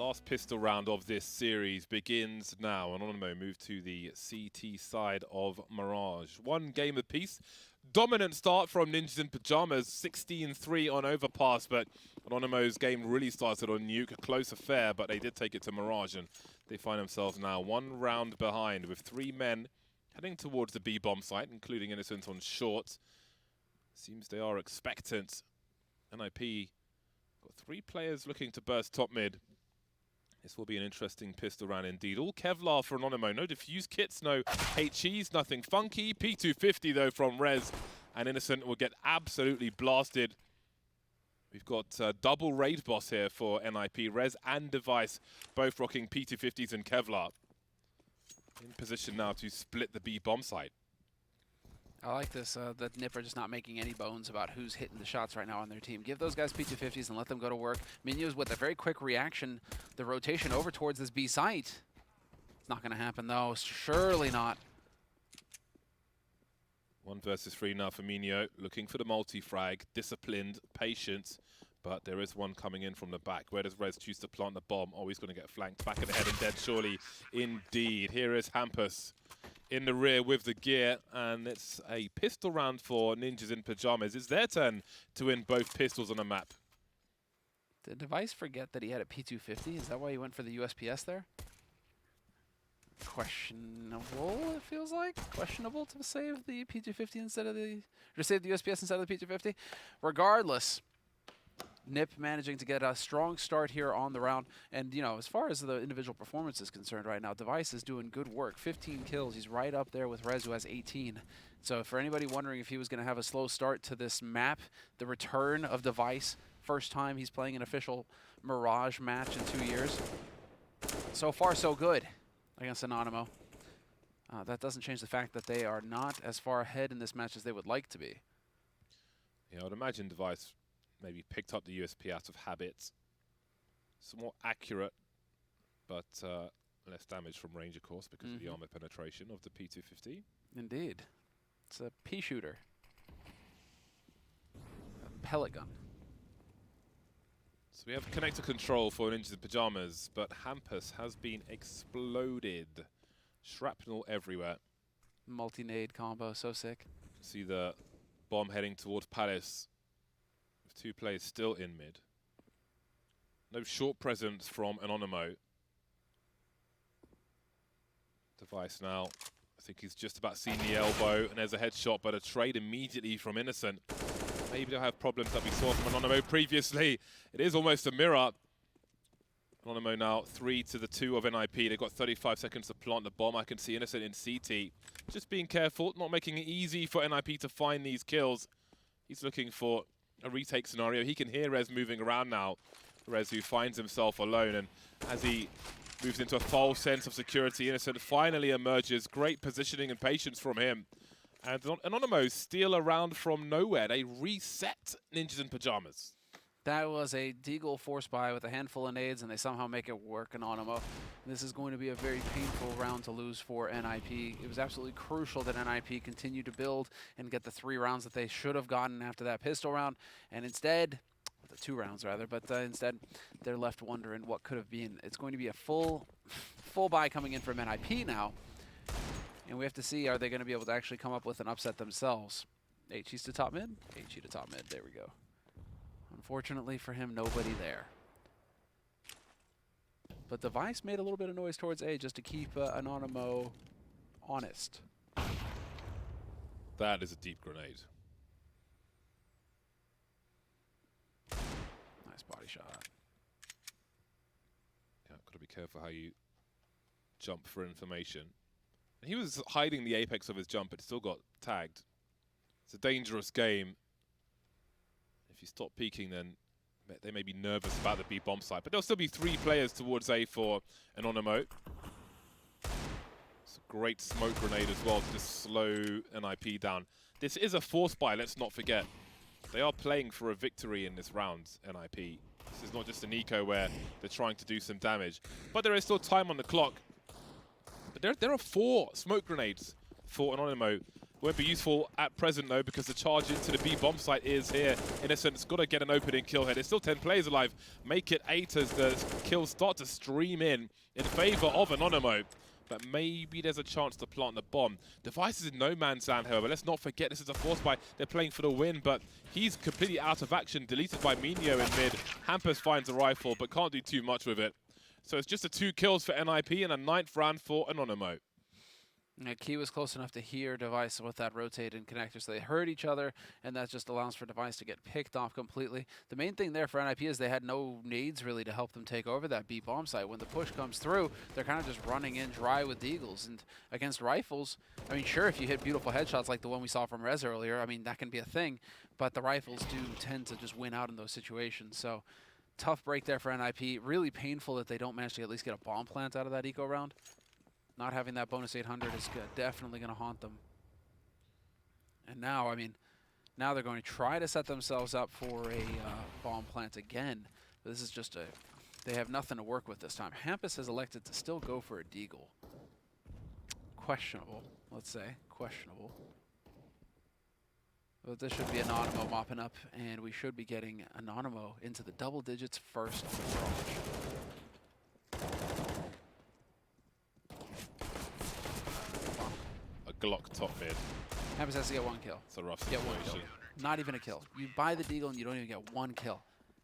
Last pistol round of this series begins now. Anonymo move to the CT side of Mirage. One game apiece. Dominant start from Ninjas in Pyjamas, 16-3 on Overpass, but Anonymo's game really started on Nuke. A close affair, but they did take it to Mirage, and they find themselves now 1 round behind with 3 men heading towards the B-bomb site, including Innocent on short. Seems they are expectant. NIP got 3 players looking to burst top mid. This will be an interesting pistol round indeed. All Kevlar for Anonymo. No diffuse kits, no HEs, nothing funky. P250 though from Rez, and Innocent will get absolutely blasted. We've got double raid boss here for NIP. Rez and Device both rocking P250s and Kevlar. In position now to split the B bomb site. I like this, that NIP are just not making any bones about who's hitting the shots right now on their team. Give those guys P250s and let them go to work. Minyos with a very quick reaction, the rotation over towards this B site. It's not going to happen though, surely not. 1 versus 3 now for Minio, looking for the multi-frag, disciplined, patient, but there is one coming in from the back. Where does Rez choose to plant the bomb? Oh, he's going to get flanked back of the head and dead, surely. Indeed, here is Hampus in the rear with the gear, and it's a pistol round for Ninjas in Pyjamas. It's their turn to win both pistols on a map. Did Device forget that he had a P250? Is that why he went for the USPS there? Questionable, it feels like. Questionable to save the P250 instead of the... or save the USPS instead of the P250. Regardless, NIP managing to get a strong start here on the round. And, you know, as far as the individual performance is concerned right now, Device is doing good work. 15 kills. He's right up there with Rez, who has 18. So for anybody wondering if he was going to have a slow start to this map, the return of Device, first time he's playing an official Mirage match in 2 years. So far, so good against Anonymo. That doesn't change the fact that they are not as far ahead in this match as they would like to be. Yeah, I would imagine Device maybe picked up the USP out of habit. Some more accurate, but less damage from range, of course, because of the armor penetration of the P250. Indeed. It's a pea shooter. A pellet gun. So we have connector control for Ninjas in Pyjamas, but Hampus has been exploded. Shrapnel everywhere. Multi-nade combo, so sick. See the bomb heading towards Palace. 2 players still in mid. No short presence from Anonymo. Device now. I think he's just about seen the elbow, and there's a headshot, but a trade immediately from Innocent. Maybe they'll have problems that we saw from Anonymo previously. It is almost a mirror. Anonymo now 3-2 of NIP. They've got 35 seconds to plant the bomb. I can see Innocent in CT. Just being careful, not making it easy for NIP to find these kills. He's looking for a retake scenario. He can hear Rez moving around now. Rez, who finds himself alone, and as he moves into a false sense of security, Innocent finally emerges. Great positioning and patience from him. And Anonymo steal around from nowhere. They reset Ninjas in Pyjamas. That was a Deagle force buy with a handful of nades, and they somehow make it work, Anonymo. This is going to be a very painful round to lose for NIP. It was absolutely crucial that NIP continue to build and get the 3 rounds that they should have gotten after that pistol round, and instead, the 2 rounds rather, but instead they're left wondering what could have been. It's going to be a full buy coming in from NIP now, and we have to see, are they going to be able to actually come up with an upset themselves? HE's to top mid? HE to top mid, there we go. Unfortunately for him, nobody there. But Device made a little bit of noise towards A just to keep Anonymo honest. That is a deep grenade. Nice body shot. Yeah, got to be careful how you jump for information. He was hiding the apex of his jump, but still got tagged. It's a dangerous game. If you stop peeking, then they may be nervous about the B bomb site. But there'll still be 3 players towards A for Anonymo. It's a great smoke grenade as well to just slow NIP down. This is a force buy, let's not forget. They are playing for a victory in this round, NIP. This is not just an eco where they're trying to do some damage. But there is still time on the clock. But there are 4 smoke grenades for Anonymo. Won't be useful at present, though, because the charge into the B bomb site is here. Innocent's got to get an opening kill here. There's still 10 players alive. Make it 8 as the kills start to stream in favor of Anonymo. But maybe there's a chance to plant the bomb. Device is in no man's land, however. Let's not forget this is a force buy. They're playing for the win, but he's completely out of action. Deleted by Minio in mid. Hampus finds a rifle, but can't do too much with it. So it's just a 2 kills for NIP and a 9th round for Anonymo. Yeah, Key was close enough to hear Device with that rotated connector, so they heard each other, and that just allows for Device to get picked off completely. The main thing there for NIP is they had no nades really to help them take over that B bomb site. When the push comes through, they're kind of just running in dry with Deagles. And against rifles, I mean, sure, if you hit beautiful headshots like the one we saw from Rez earlier, I mean, that can be a thing, but the rifles do tend to just win out in those situations. So tough break there for NIP. Really painful that they don't manage to at least get a bomb plant out of that eco round. Not having that bonus 800 is definitely going to haunt them. And now, I mean, now they're going to try to set themselves up for a bomb plant again. But this is just they have nothing to work with this time. Hampus has elected to still go for a Deagle. Questionable, let's say, questionable. But this should be Anonymo mopping up, and we should be getting Anonymo into the double digits first on the Mirage. Glock top mid. Hampus has to get 1 kill. It's a rough Get situation. 1 kill. Not even a kill. You buy the Deagle and you don't even get 1 kill.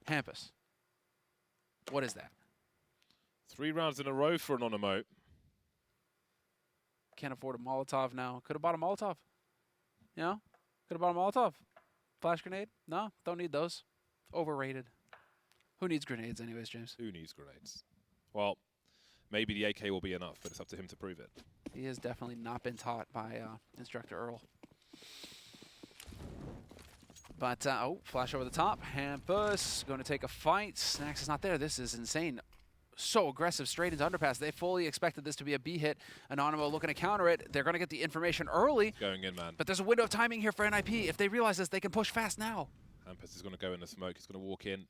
Hampus, what is that? 3 rounds in a row for Anonymo. Can't afford a Molotov now. Could have bought a Molotov. You know? Could have bought a Molotov. Flash grenade? No, don't need those. Overrated. Who needs grenades anyways, James? Who needs grenades? Well, maybe the AK will be enough, but it's up to him to prove it. He has definitely not been taught by Instructor Earl. But, oh, flash over the top. Hampus going to take a fight. Snacks is not there. This is insane. So aggressive straight into underpass. They fully expected this to be a B hit. Anonymo looking to counter it. They're going to get the information early. Going in, man. But there's a window of timing here for NIP. If they realize this, they can push fast now. Hampus is going to go in the smoke. He's going to walk in.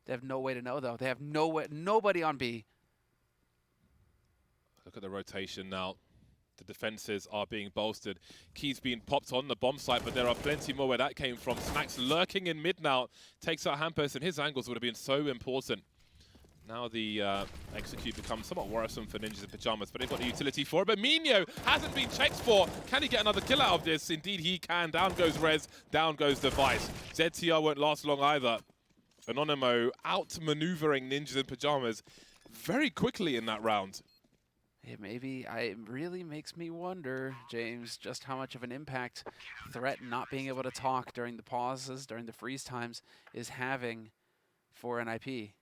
They have no way to know, though. They have no way, nobody on B. Look at the rotation now. The defenses are being bolstered. Keys being popped on the bomb site, but there are plenty more where that came from. Snacks lurking in mid now. Takes out Hampus, and his angles would have been so important. Now the execute becomes somewhat worrisome for Ninjas in Pyjamas, but they've got the utility for it. But Minio hasn't been checked for. Can he get another kill out of this? Indeed he can. Down goes Rez, down goes Device. ZTR won't last long either. Anonymo out-maneuvering Ninjas in Pyjamas very quickly in that round. It really makes me wonder, James, just how much of an impact Threat not being able to talk during the pauses, during the freeze times, is having for NIP.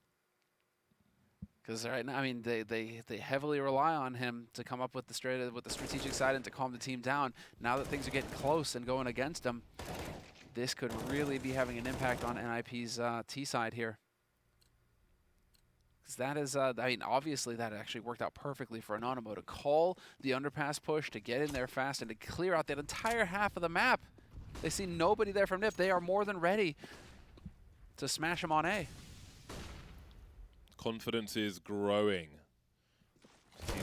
Because right now, I mean, they heavily rely on him to come up with the strategic side and to calm the team down. Now that things are getting close and going against them, this could really be having an impact on NIP's T side here. Because that is, I mean, obviously that actually worked out perfectly for Anonymo to call the underpass push, to get in there fast, and to clear out that entire half of the map. They see nobody there from NIP. They are more than ready to smash him on A. Confidence is growing.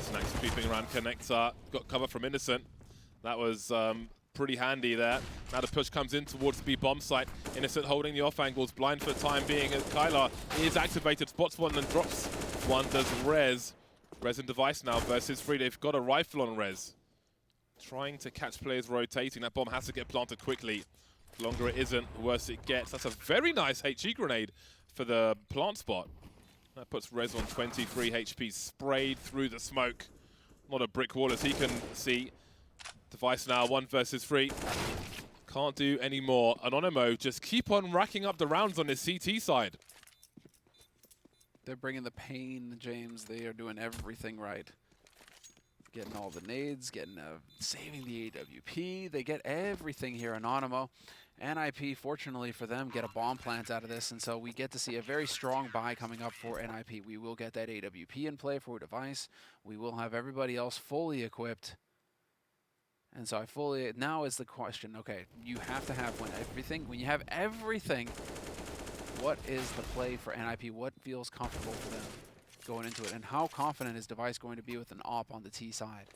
Snacks creeping around connector. Got cover from Innocent. That was pretty handy there. Now the push comes in towards the B bomb site. Innocent holding the off angles, blind for the time being as Kylar is activated, spots one and drops one. Does Rez. Rez and Device now versus Free. They've got a rifle on Rez. Trying to catch players rotating. That bomb has to get planted quickly. The longer it isn't, the worse it gets. That's a very nice HE grenade for the plant spot. That puts Rez on 23 HP, sprayed through the smoke. Not a brick wall as he can see. Device now 1 versus 3. Can't do any more. Anonymo just keep on racking up the rounds on his CT side. They're bringing the pain, James. They are doing everything right. Getting all the nades, getting saving the AWP. They get everything here, Anonymo. NIP, fortunately for them, get a bomb plant out of this, and so we get to see a very strong buy coming up for NIP. We will get that AWP in play for Device. We will have everybody else fully equipped. And so now is the question, okay, you have to have when you have everything, what is the play for NIP? What feels comfortable for them going into it? And how confident is Device going to be with an op on the T side?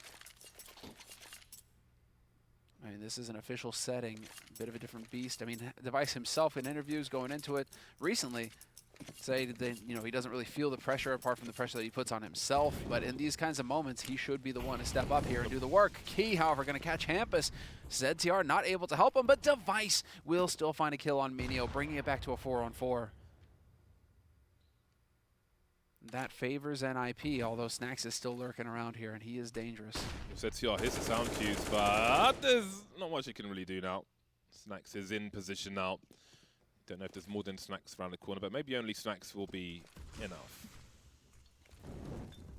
I mean, this is an official setting, a bit of a different beast. I mean, Device himself in interviews going into it recently say that, you know, he doesn't really feel the pressure apart from the pressure that he puts on himself. But in these kinds of moments, he should be the one to step up here and do the work. Key, however, going to catch Hampus. ZTR not able to help him, but Device will still find a kill on Minio, bringing it back to a 4-on-4. That favors NIP, although Snacks is still lurking around here, and he is dangerous. ZTR hits the sound cues, but there's not much he can really do now. Snacks is in position now. Don't know if there's more than Snacks around the corner, but maybe only Snacks will be enough.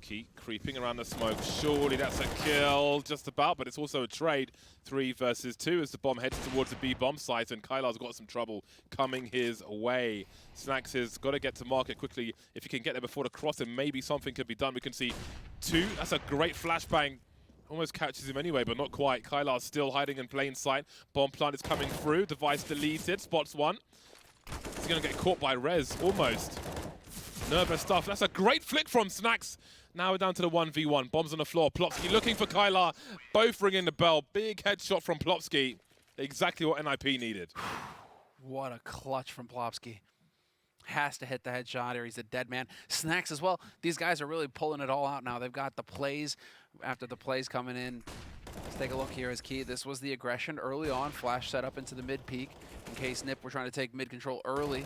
Key creeping around the smoke. Surely that's a kill, just about, but it's also a trade. 3 versus 2 as the bomb heads towards the B bomb site, and Kylar's got some trouble coming his way. Snacks has got to get to market quickly. If he can get there before the cross, then maybe something could be done. We can see 2. That's a great flashbang. Almost catches him anyway, but not quite. Kylar's still hiding in plain sight. Bomb plant is coming through. Device deleted. Spots 1. He's going to get caught by Rez, almost. Nervous stuff. That's a great flick from Snacks. Now we're down to the 1v1. Bombs on the floor. Plopsky looking for Kylar. Both ringing the bell. Big headshot from Plopsky. Exactly what NIP needed. What a clutch from Plopsky. Has to hit the headshot or he's a dead man. Snacks as well. These guys are really pulling it all out now. They've got the plays after the plays coming in. Let's take a look here as Key. This was the aggression early on. Flash set up into the mid peak in case NIP were trying to take mid control early.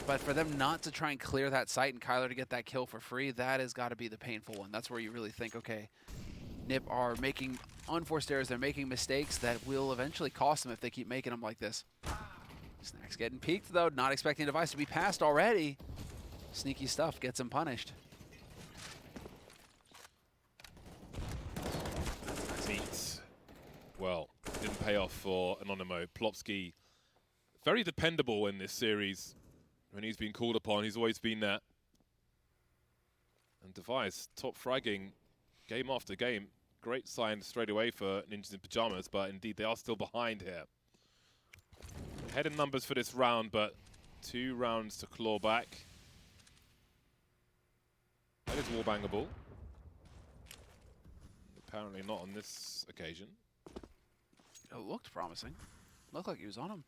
But for them not to try and clear that site and Kylar to get that kill for free, that has got to be the painful one. That's where you really think, okay, NIP are making unforced errors. They're making mistakes that will eventually cost them if they keep making them like this. Snacks getting peeked, though. Not expecting Device to be passed already. Sneaky stuff gets him punished. Well, didn't pay off for Anonymo. Plopsky, very dependable in this series. When he's been called upon, he's always been there. And Device, top fragging game after game. Great sign straight away for Ninjas in Pyjamas, but indeed they are still behind here. Head in numbers for this round, but 2 rounds to claw back. That is wallbangable. Apparently not on this occasion. It looked promising. Looked like he was on him.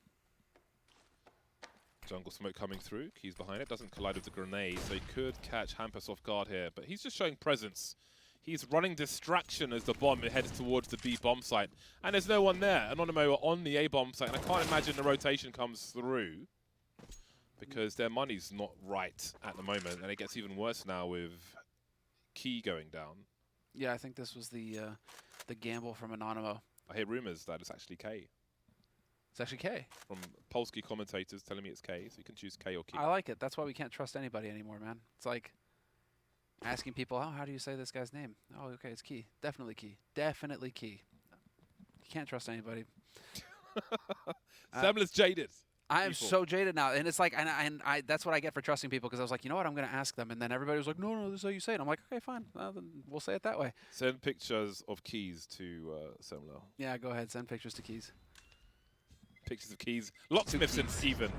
Jungle smoke coming through. Key's behind it. Doesn't collide with the grenade, so he could catch Hampus off guard here. But he's just showing presence. He's running distraction as the bomb heads towards the B bomb site. And there's no one there. Anonymo are on the A bomb site, and I can't imagine the rotation comes through because their money's not right at the moment. And it gets even worse now with Key going down. Yeah, I think this was the gamble from Anonymo. I hear rumors that it's actually K. It's actually K. From Polski commentators telling me it's K, so you can choose K or Key. I like it. That's why we can't trust anybody anymore, man. It's like asking people, oh, how do you say this guy's name? Oh, okay, it's Key. Definitely Key. Definitely Key. You can't trust anybody. Semler's jaded. I am so jaded now, and it's like, and I that's what I get for trusting people, because I was like, you know what, I'm going to ask them, and then everybody was like, no, this is how you say it. I'm like, okay, fine, well, then we'll say it that way. Send pictures of Keys to Semler. Yeah, go ahead, send pictures to Keys. Pictures of Keys, locksmiths and Steven.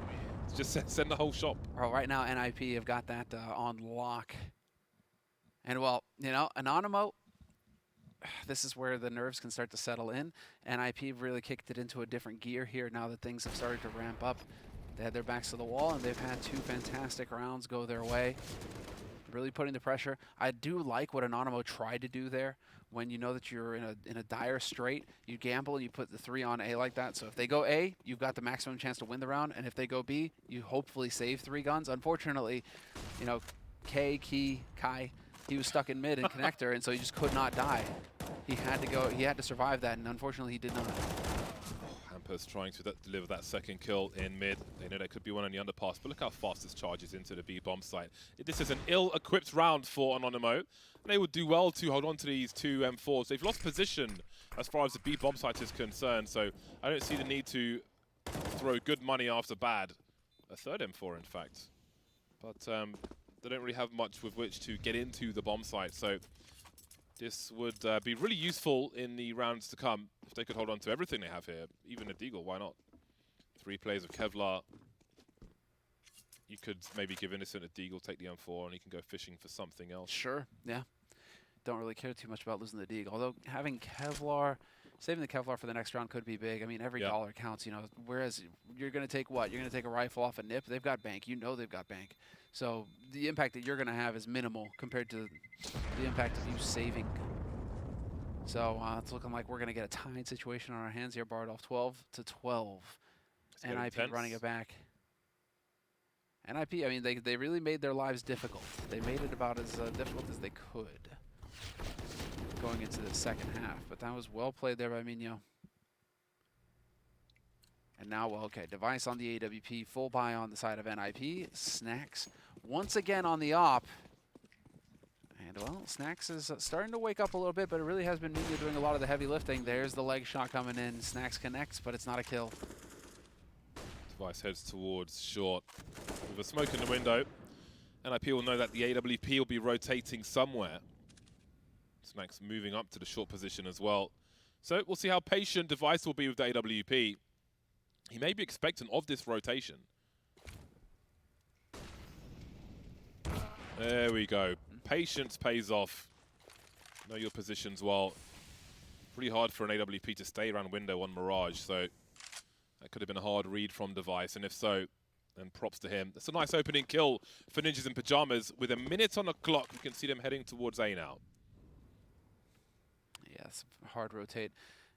Just send the whole shop. Well, right now NIP have got that on lock, and well, you know, Anonymo. This is where the nerves can start to settle in. NIP really kicked it into a different gear here now that things have started to ramp up. They had their backs to the wall, and they've had 2 fantastic rounds go their way. Really putting the pressure. I do like what Anonymo tried to do there. When you know that you're in a dire strait, you gamble and you put the 3 on A like that. So if they go A, you've got the maximum chance to win the round, and if they go B, you hopefully save 3 guns. Unfortunately, you know, Key, Kai, he was stuck in mid and connector, and so he just could not die. He had to go. He had to survive that, and unfortunately, he did not. Hampus trying to deliver that second kill in mid. They know there could be one on the underpass, but look how fast this charges into the B bomb site. This is an ill-equipped round for Anonymo, and they would do well to hold on to these 2 M4s. They've lost position as far as the B bomb site is concerned, so I don't see the need to throw good money after bad. A 3rd M4, in fact. But they don't really have much with which to get into the bomb site, so this would be really useful in the rounds to come if they could hold on to everything they have here. Even a Deagle, why not? 3 plays of Kevlar. You could maybe give Innocent a Deagle, take the M4, and he can go fishing for something else. Sure, yeah. Don't really care too much about losing the Deagle. Although having Kevlar saving the Kevlar for the next round could be big. I mean, every dollar counts, you know. Whereas you're going to take what? You're going to take a rifle off a NIP. They've got bank. You know they've got bank. So the impact that you're going to have is minimal compared to the impact of you saving. So it's looking like we're going to get a tied situation on our hands here. Bardolph 12-12. NIP running it back. NIP, I mean, they really made their lives difficult. They made it about as difficult as they could going into the second half. But that was well played there by Minho. And now, well, okay, Device on the AWP, full buy on the side of NIP. Snacks once again on the op. And, well, Snacks is starting to wake up a little bit, but it really has been Minho doing a lot of the heavy lifting. There's the leg shot coming in. Snacks connects, but it's not a kill. Device heads towards short with a smoke in the window. NIP will know that the AWP will be rotating somewhere. Snacks moving up to the short position as well. So we'll see how patient Device will be with the AWP. He may be expectant of this rotation. There we go. Patience pays off. Know your positions well. Pretty hard for an AWP to stay around window on Mirage, so that could have been a hard read from Device, and if so, then props to him. That's a nice opening kill for Ninjas in Pajamas. With a minute on the clock, we can see them heading towards A now. Yes, hard rotate.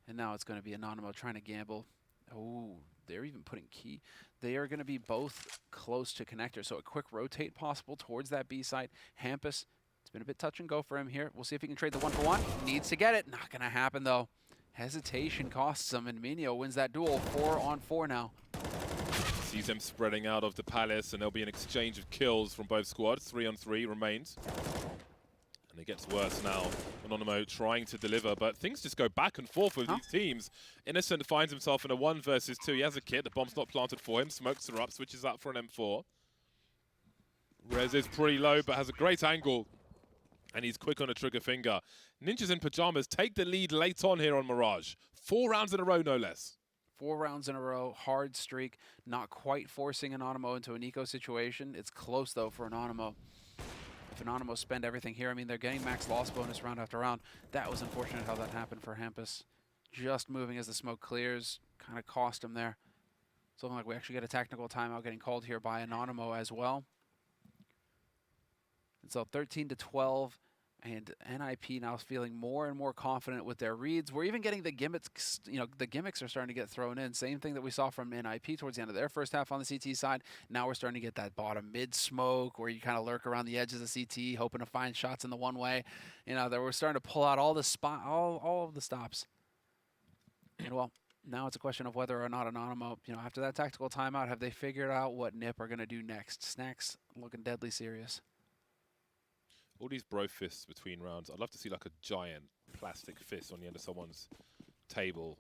And now it's going to be Anonymo trying to gamble. Oh, they're even putting key. They are going to be both close to connector, so a quick rotate possible towards that B site. Hampus, it's been a bit touch and go for him here. We'll see if he can trade the 1-for-1. Needs to get it. Not going to happen, though. Hesitation costs him, and Minho wins that duel 4-on-4 now. Sees them spreading out of the Palace, and there'll be an exchange of kills from both squads. 3-on-3 remains. And it gets worse now. Anonymo trying to deliver, but things just go back and forth with these teams. Innocent finds himself in a 1 versus 2. He has a kit. The bomb's not planted for him. Smokes are up, switches up for an M4. Rez is pretty low, but has a great angle. And he's quick on a trigger finger. Ninjas in Pajamas take the lead late on here on Mirage. 4 rounds in a row, no less. 4 rounds in a row, hard streak, not quite forcing Anonymo into an eco situation. It's close, though, for Anonymo. If Anonymo spend everything here, I mean, they're getting max loss bonus round after round. That was unfortunate how that happened for Hampus. Just moving as the smoke clears kind of cost him there. It's looking like we actually get a technical timeout getting called here by Anonymo as well. And so 13-12, and NIP now is feeling more and more confident with their reads. We're even getting the gimmicks, you know, the gimmicks are starting to get thrown in. Same thing that we saw from NIP towards the end of their first half on the CT side. Now we're starting to get that bottom mid smoke where you kind of lurk around the edges of CT, hoping to find shots in the one way. You know, that we're starting to pull out all the all of the stops. And well, now it's a question of whether or not Anonymo, you know, after that tactical timeout, have they figured out what NIP are going to do next? Snacks looking deadly serious. All these bro fists between rounds. I'd love to see like a giant plastic fist on the end of someone's table.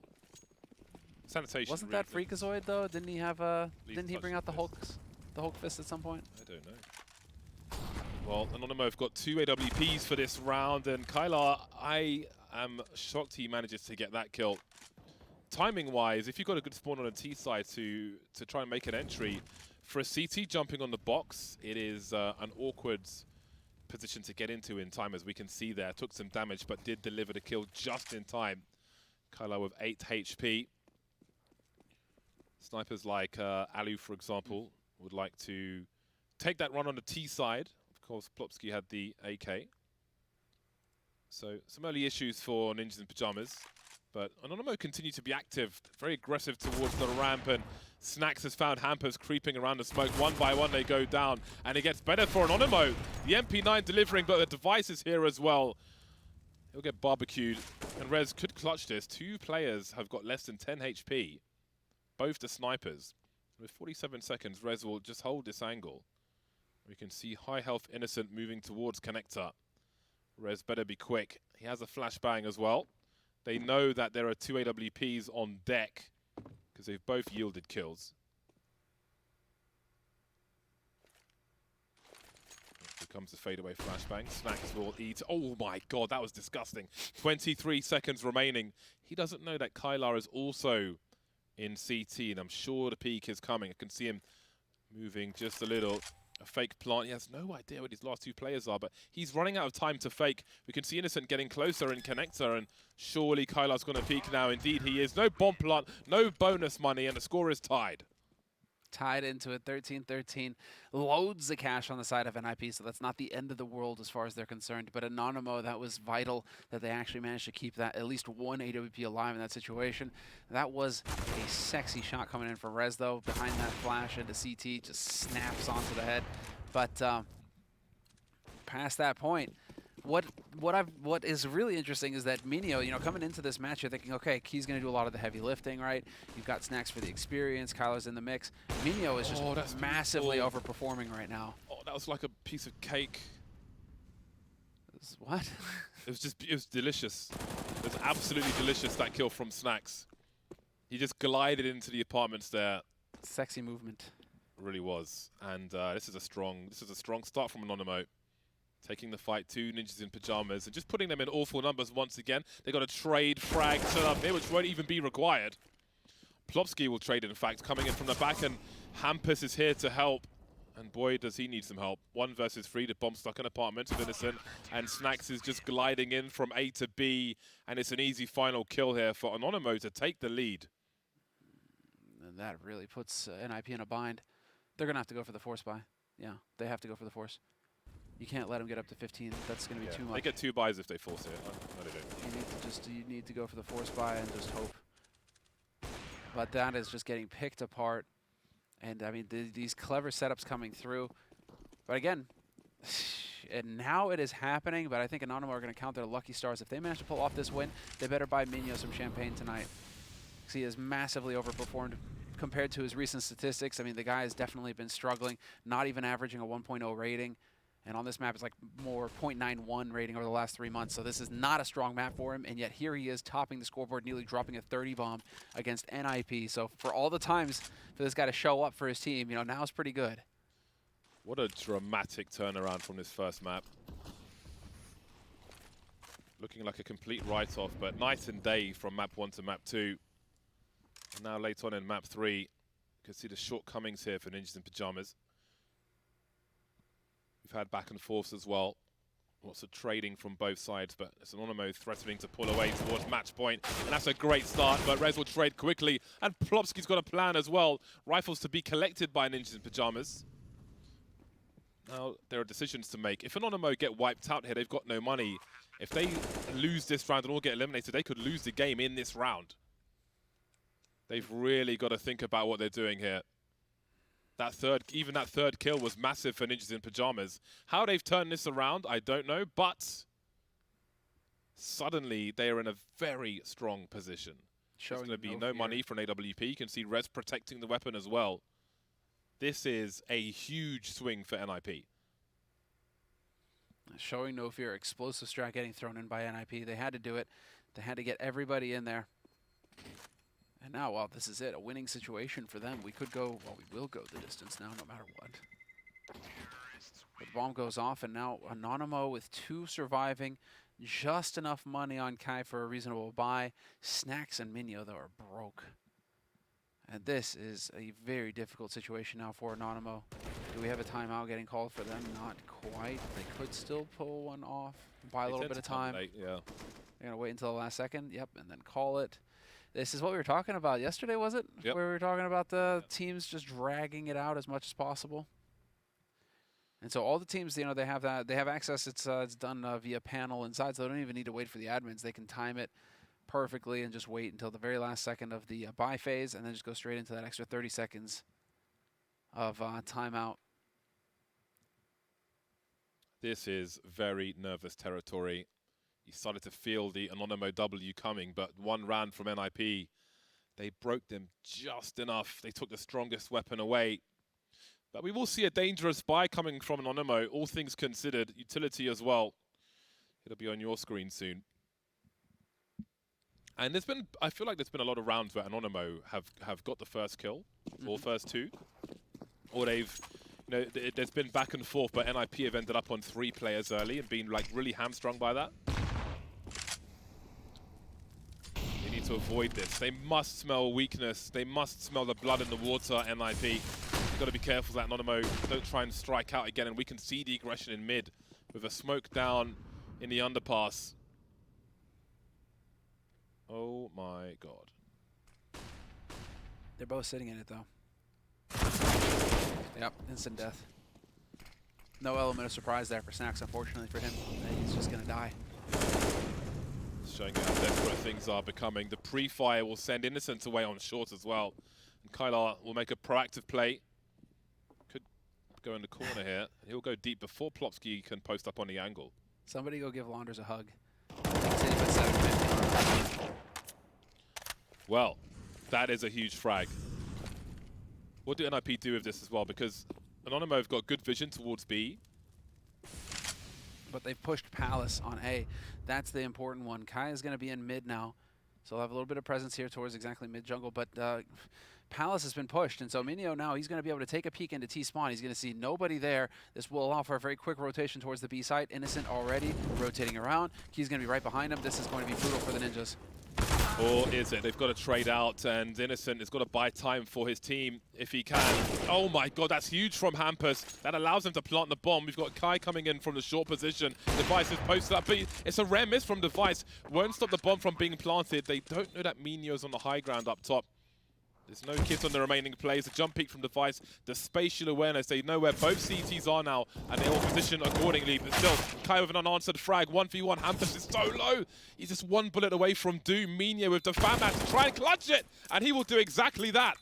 Sanitation. Wasn't that Freakazoid though? Didn't he have didn't he bring out the Hulk fist at some point? I don't know. Well, Anonymo have got 2 AWPs for this round, and Kylar, I am shocked he manages to get that kill. Timing-wise, if you've got a good spawn on a T side to try and make an entry, for a CT jumping on the box, it is an awkward position to get into in time, as we can see there. Took some damage, but did deliver the kill just in time. Kylar with 8 HP. Snipers like Alu, for example, would like to take that run on the T side. Of course, Plopsky had the AK. So some early issues for Ninjas in Pajamas. But Anonymo continue to be active, very aggressive towards the ramp, and Snacks has found Hampers creeping around the smoke. 1 by 1 they go down, and it gets better for Anonymo. The MP9 delivering, but the Device is here as well. He'll get barbecued, and Rez could clutch this. 2 players have got less than 10 HP, both the snipers. With 47 seconds, Rez will just hold this angle. We can see high health Innocent moving towards connector. Rez better be quick. He has a flashbang as well. They know that there are 2 AWPs on deck because they've both yielded kills. Here comes the fadeaway flashbang. Snacks will eat. Oh my god, that was disgusting. 23 seconds remaining. He doesn't know that Kylar is also in CT, and I'm sure the peak is coming. I can see him moving just a little. A fake plant. He has no idea what his last two players are, but he's running out of time to fake. We can see Innocent getting closer in connector, and surely Kylar's going to peek now. Indeed, he is. No bomb plant, no bonus money, and the score is tied. Tied into it, 13-13. Loads of cash on the side of NIP, so that's not the end of the world as far as they're concerned. But Anonymo, that was vital that they actually managed to keep that at least one AWP alive in that situation. That was a sexy shot coming in for Rez, though. Behind that flash into CT, just snaps onto the head. But past that point, what is really interesting is that Minio, you know, coming into this match, you're thinking, okay, Key's going to do a lot of the heavy lifting, right? You've got Snacks for the experience. Kyler's in the mix. Minio is just massively overperforming right now. Oh, that was like a piece of cake. What? It was delicious. It was absolutely delicious, that kill from Snacks. He just glided into the apartments there. Sexy movement. It really was. And this is a strong start from Anonymo. Taking the fight to Ninjas in Pajamas and just putting them in awful numbers once again. They got a trade frag set up here, which won't even be required. Plopsky will trade, in fact, coming in from the back, and Hampus is here to help. And boy, does he need some help. 1 versus 3, the bomb stuck in apartment of Innocent, and Snacks is just gliding in from A to B, and it's an easy final kill here for Anonymo to take the lead. And that really puts NIP in a bind. They're going to have to go for the force buy. Yeah, they have to go for the force. You can't let them get up to 15. That's going to be too much. They get 2 buys if they force it. No, they don't. You need to go for the force buy and just hope. But that is just getting picked apart. And I mean, these clever setups coming through. But again, and now it is happening. But I think Anonymo are going to count their lucky stars. If they manage to pull off this win, they better buy Minio some champagne tonight, because he has massively overperformed compared to his recent statistics. I mean, the guy has definitely been struggling, not even averaging a 1.0 rating. And on this map, it's like more 0.91 rating over the last 3 months. So this is not a strong map for him. And yet here he is topping the scoreboard, nearly dropping a 30 bomb against NIP. So for all the times for this guy to show up for his team, you know, now is pretty good. What a dramatic turnaround from this first map. Looking like a complete write-off, but night and day from map 1 to map 2. And now late on in map 3, you can see the shortcomings here for Ninjas in Pajamas. We've had back and forths as well. Lots of trading from both sides, but it's Anonymo threatening to pull away towards match point. And that's a great start, but Rez will trade quickly. And Plopsky's got a plan as well. Rifles to be collected by Ninjas in Pajamas. Now, there are decisions to make. If Anonymo get wiped out here, they've got no money. If they lose this round and all get eliminated, they could lose the game in this round. They've really got to think about what they're doing here. Even that third kill was massive for Ninjas in Pajamas. How they've turned this around, I don't know, but suddenly they are in a very strong position. There's going to be no money from AWP. You can see Rez protecting the weapon as well. This is a huge swing for NIP. Showing no fear. Explosive strat getting thrown in by NIP. They had to do it. They had to get everybody in there. And now, well, this is it. A winning situation for them. We could go, well, we will go the distance now, no matter what. But the bomb goes off, and now Anonymo with 2 surviving. Just enough money on Kai for a reasonable buy. Snacks and Minio, though, are broke. And this is a very difficult situation now for Anonymo. Do we have a timeout getting called for them? Not quite. They could still pull one off. Buy a little bit of time. Late, yeah. They're going to wait until the last second. Yep, and then call it. This is what we were talking about yesterday, was it? Yep. Where we were talking about the teams just dragging it out as much as possible. And so all the teams, you know, they have that. They have access. It's done via panel inside, so they don't even need to wait for the admins. They can time it perfectly and just wait until the very last second of the buy phase, and then just go straight into that extra 30 seconds of timeout. This is very nervous territory. You started to feel the Anonymo W coming, but 1 round from NIP, they broke them just enough. They took the strongest weapon away. But we will see a dangerous buy coming from Anonymo, all things considered, utility as well. It'll be on your screen soon. And I feel like there's been a lot of rounds where Anonymo have got the first kill, or first 2. Or they've, you know, there's been back and forth, but NIP have ended up on 3 players early and been like really hamstrung by that. They need to avoid this. They must smell weakness. They must smell the blood in the water, NIP. Got to be careful that Anonymo don't try and strike out again, and we can see the aggression in mid with a smoke down in the underpass. Oh my god. They're both sitting in it though. Yep, instant death. No element of surprise there for Snacks, unfortunately for him. He's just gonna die. Showing how desperate things are becoming. The pre-fire will send Innocent away on short as well. And Kylar will make a proactive play. Could go in the corner here. He'll go deep before Plopsky can post up on the angle. Somebody go give Launders a hug. He's hitting at 750. Well, that is a huge frag. What do NIP do with this as well? Because Anonymo have got good vision towards B. But they've pushed Palace on A. That's the important one. Kai is going to be in mid now, so he'll have a little bit of presence here towards exactly mid jungle. But Palace has been pushed, and so Minio now, he's going to be able to take a peek into T-spawn. He's going to see nobody there. This will allow for a very quick rotation towards the B site. Innocent already rotating around. He's going to be right behind him. This is going to be brutal for the Ninjas. Or is it? They've got to trade out, and Innocent has got to buy time for his team if he can. Oh my god, that's huge from Hampus. That allows him to plant the bomb. We've got Kai coming in from the short position. Device is posted up, but it's a rare miss from Device. Won't stop the bomb from being planted. They don't know that Minio's on the high ground up top. There's no kit on the remaining plays. A jump peek from Device. The spatial awareness. They know where both CTs are now, and they all position accordingly. But still, Kai with an unanswered frag. 1v1. Hampus is so low. He's just one bullet away from doom. Minio with the FAMAS to try and clutch it, and he will do exactly that.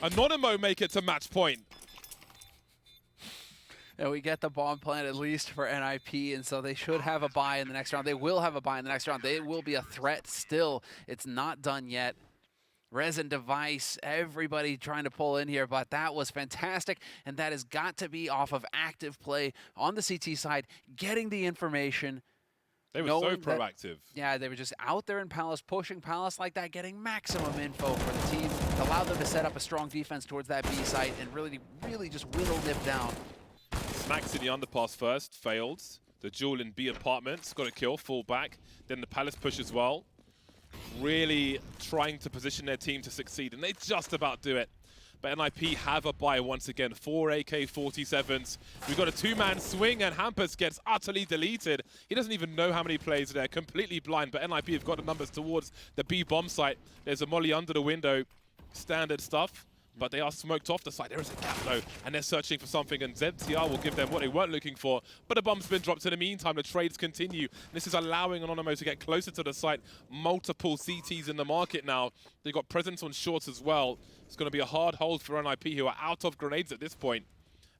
Anonymo make it to match point. And we get the bomb plant at least for NIP, and so they should have a buy in the next round. They will have a buy in the next round. They will be a threat still. It's not done yet. Resin Device, everybody trying to pull in here, but that was fantastic, and that has got to be off of active play on the CT side, getting the information. They were so proactive. Yeah, they were just out there in Palace, pushing Palace like that, getting maximum info for the team. It allowed them to set up a strong defense towards that B site and really just whittle Nip down. Smacks in the underpass first, failed. The duel in B apartments, got a kill, fall back. Then the Palace push as well. Really trying to position their team to succeed, and they just about do it. But NIP have a buy once again. 4 AK-47s. We've got a two-man swing, and Hampus gets utterly deleted. He doesn't even know how many players are there, completely blind, but NIP have got the numbers towards the B bomb site. There's a molly under the window, standard stuff. But they are smoked off the side. There is a gap though, and they're searching for something, and ZTR will give them what they weren't looking for. But a bomb's been dropped in the meantime. The trades continue. This is allowing Anonymo to get closer to the site. Multiple CTs in the market now. They've got presence on shorts as well. It's going to be a hard hold for NIP, who are out of grenades at this point.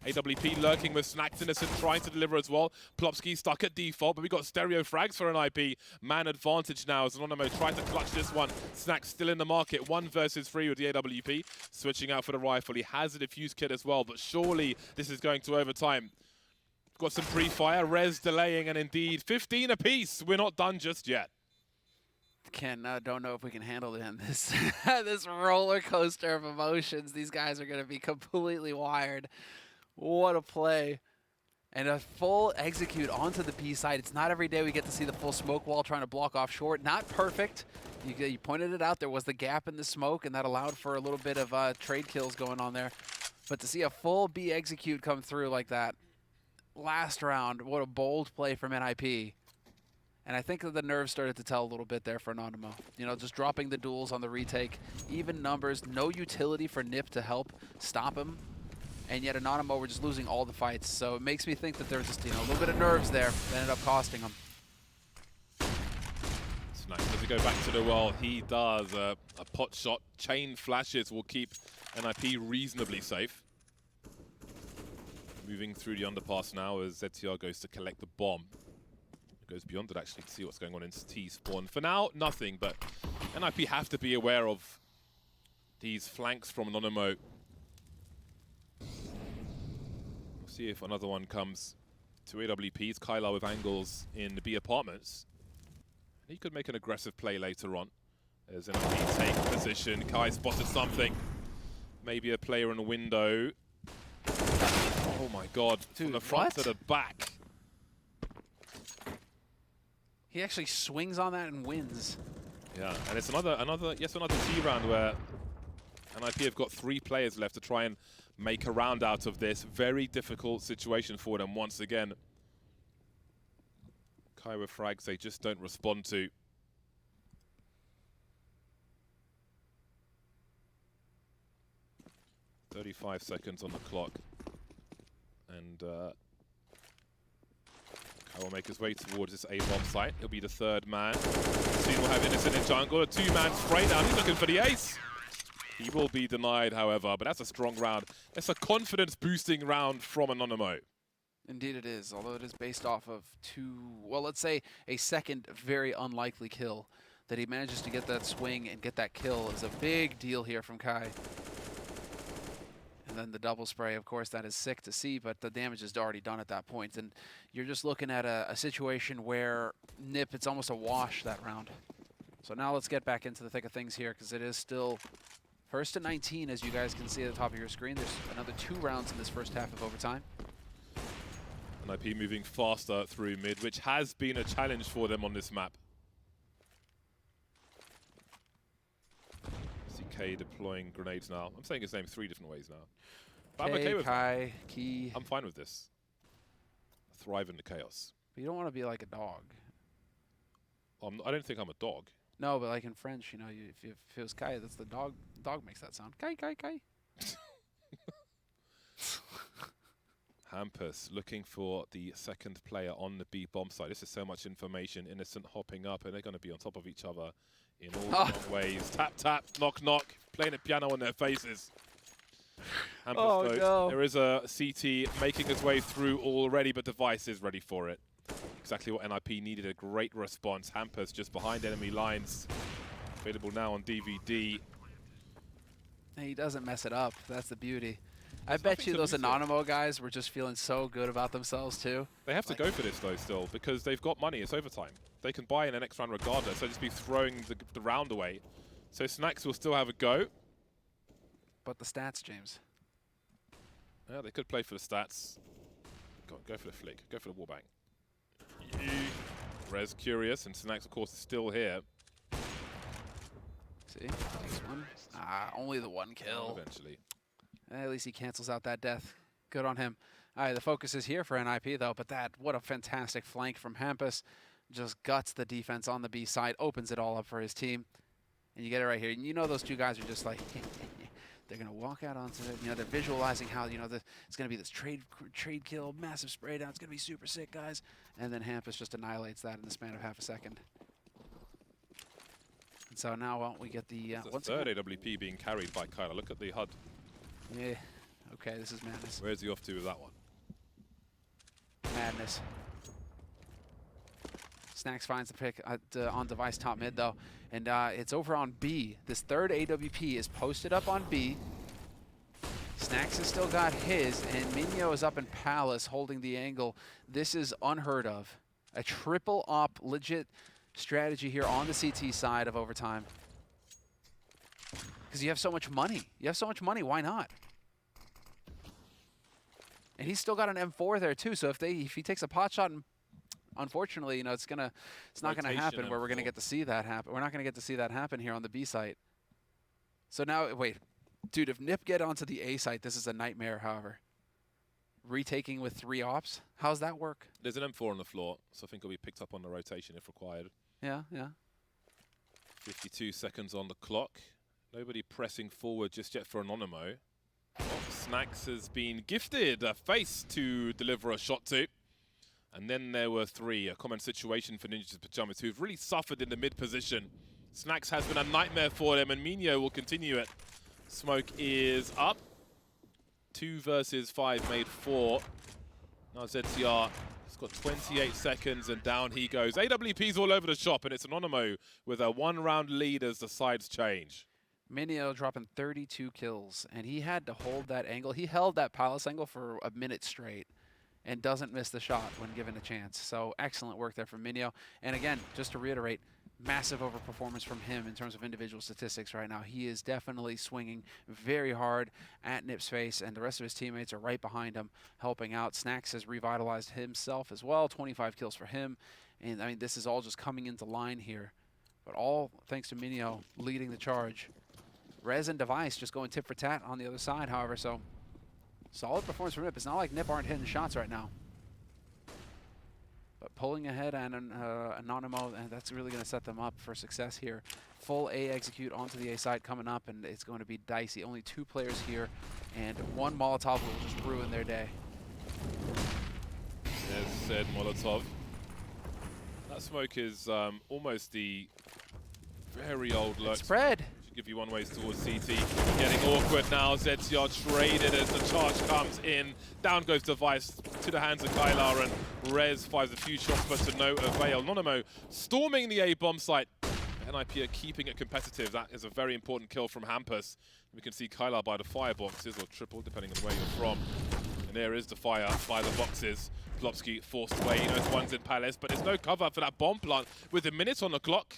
AWP lurking with Snacks Innocent, trying to deliver as well. Plopsky stuck at default, but we got stereo frags for NIP. Man advantage now as Anonymo tried to clutch this one. Snacks still in the market, 1 versus 3 with the AWP. Switching out for the rifle. He has a defuse kit as well, but surely this is going to overtime. Got some pre-fire, res delaying, and indeed 15 apiece. We're not done just yet. Don't know if we can handle it in this this roller coaster of emotions. These guys are going to be completely wired. What a play. And a full execute onto the B side. It's not every day we get to see the full smoke wall trying to block off short. Not perfect. You pointed it out. There was the gap in the smoke, and that allowed for a little bit of trade kills going on there. But to see a full B execute come through like that last round, what a bold play from NIP. And I think that the nerves started to tell a little bit there for Anonymo. You know, just dropping the duels on the retake. Even numbers, no utility for Nip to help stop him. And yet Anonymo were just losing all the fights. So it makes me think that there was just, a little bit of nerves there that ended up costing him. Snacks does he go back to the well? He does. A pot shot. Chain flashes will keep NIP reasonably safe. Moving through the underpass now as ZTR goes to collect the bomb. It goes beyond it actually to see what's going on in T-spawn. For now, nothing, but NIP have to be aware of these flanks from Anonymo. See if another one comes to AWP's. Kylar with angles in the B apartments. He could make an aggressive play later on. As NIP take position. Kai spotted something. Maybe a player in a window. Oh my god. Dude, from the front to the back. He actually swings on that and wins. Yeah, and it's another T round where NIP have got 3 players left to try and make a round out of this. Very difficult situation for them once again. Kyra frags they just don't respond to. "35 seconds on the clock. And Kai will make his way towards this A-bomb site. He'll be the third man. Soon we'll have Innocent in jungle. A two-man spray down. He's looking for the ace. He will be denied, however, but that's a strong round. That's a confidence-boosting round from Anonymo. Indeed it is, although it is based off of well, let's say a second very unlikely kill. That he manages to get that swing and get that kill is a big deal here from Kai. And then the double spray, of course, that is sick to see, but the damage is already done at that point. And you're just looking at a situation where Nip, it's almost a wash that round. So now let's get back into the thick of things here, because it is still first to 19, as you guys can see at the top of your screen. There's another 2 rounds in this first half of overtime. NIP moving faster through mid, which has been a challenge for them on this map. CK deploying grenades now. I'm saying his name 3 different ways now. But I'm okay with Kai, Key. I'm fine with this. Thrive in the chaos. But you don't want to be like a dog. I don't think I'm a dog. No, but like in French, you know, if it was Kai, that's the dog. Dog makes that sound. Kai, Kai, Kai. Hampus looking for the second player on the B bomb site. This is so much information. Innocent hopping up, and they're going to be on top of each other in all wrong ways. Tap, tap, knock, knock. Playing the piano on their faces. Hampus, though, there is a CT making its way through already, but Device is ready for it. Exactly what NIP needed, a great response. Hampus just behind enemy lines. Available now on DVD. He doesn't mess it up. That's the beauty. I bet you those Anonymo guys were just feeling so good about themselves, too. They have to go for this, though, still, because they've got money. It's overtime. They can buy in the next round regardless, so just be throwing the round away. So Snacks will still have a go. But the stats, James. Yeah, they could play for the stats. Go for the flick. Go for the wallbang. Rez curious, and Snacks, of course, is still here. See? Next one. Only the 1 kill. Eventually. At least he cancels out that death. Good on him. All right, the focus is here for NIP, though, but what a fantastic flank from Hampus. Just guts the defense on the B side, opens it all up for his team. And you get it right here. And you know those two guys are just like, they're going to walk out onto it. You know, they're visualizing how, you know, it's going to be this trade kill, massive spray down. It's going to be super sick, guys. And then Hampus just annihilates that in the span of half a second. And so now we get the... third AWP being carried by Kyla. Look at the HUD. Yeah. Okay, this is madness. Where's he off to with that one? Madness. Snacks finds the pick on Device top mid, though. And it's over on B. This third AWP is posted up on B. Snacks has still got his, and Minio is up in Palace holding the angle. This is unheard of. A triple op legit strategy here on the CT side of overtime. Because you have so much money. You have so much money, why not? And he's still got an M4 there too, so if he takes a pot shot, and unfortunately, you know, it's not gonna happen where we're gonna get to see that happen. We're not gonna get to see that happen here on the B site. So now, wait, dude, if Nip get onto the A site, this is a nightmare, however. Retaking with 3 ops, how's that work? There's an M4 on the floor, so I think it'll be picked up on the rotation if required. Yeah, yeah. 52 seconds on the clock. Nobody pressing forward just yet for Anonymo. Snacks has been gifted a face to deliver a shot to. And then there were 3. A common situation for Ninjas Pajamas, who've really suffered in the mid position. Snacks has been a nightmare for them, and Minio will continue it. Smoke is up. 2 versus 5 made 4. Now ZTR has got 28 seconds, and down he goes. AWP's all over the shop, and it's Anonymo with a 1-round lead as the sides change. Minio dropping 32 kills, and he had to hold that angle. He held that Palace angle for a minute straight and doesn't miss the shot when given a chance. So excellent work there from Minio. And again, just to reiterate, massive overperformance from him in terms of individual statistics right now. He is definitely swinging very hard at Nip's face, and the rest of his teammates are right behind him, helping out. Snacks has revitalized himself as well, 25 kills for him. And I mean, this is all just coming into line here. But all thanks to Minio leading the charge. Rez and Device just going tit for tat on the other side, however, so Solid performance from Nip. It's not like Nip aren't hitting shots right now. But pulling ahead and Anonymo, and that's really going to set them up for success here. Full A execute onto the A side coming up, and it's going to be dicey. Only 2 players here, and one Molotov will just ruin their day. There's said Molotov. That smoke is almost the very old lurk. Spread. Should give you one ways towards CT. Getting awkward now. ZTR traded as the charge comes in. Down goes Device to the hands of Kylar, and Rez fires a few shots, but to no avail. Anonymo storming the A bomb site. NIP are keeping it competitive. That is a very important kill from Hampus. We can see Kylar by the fireboxes, or triple, depending on where you're from. And there is the fire by the boxes. Plopsky forced away, knows one's in Palace, but there's no cover for that bomb plant with a minute on the clock.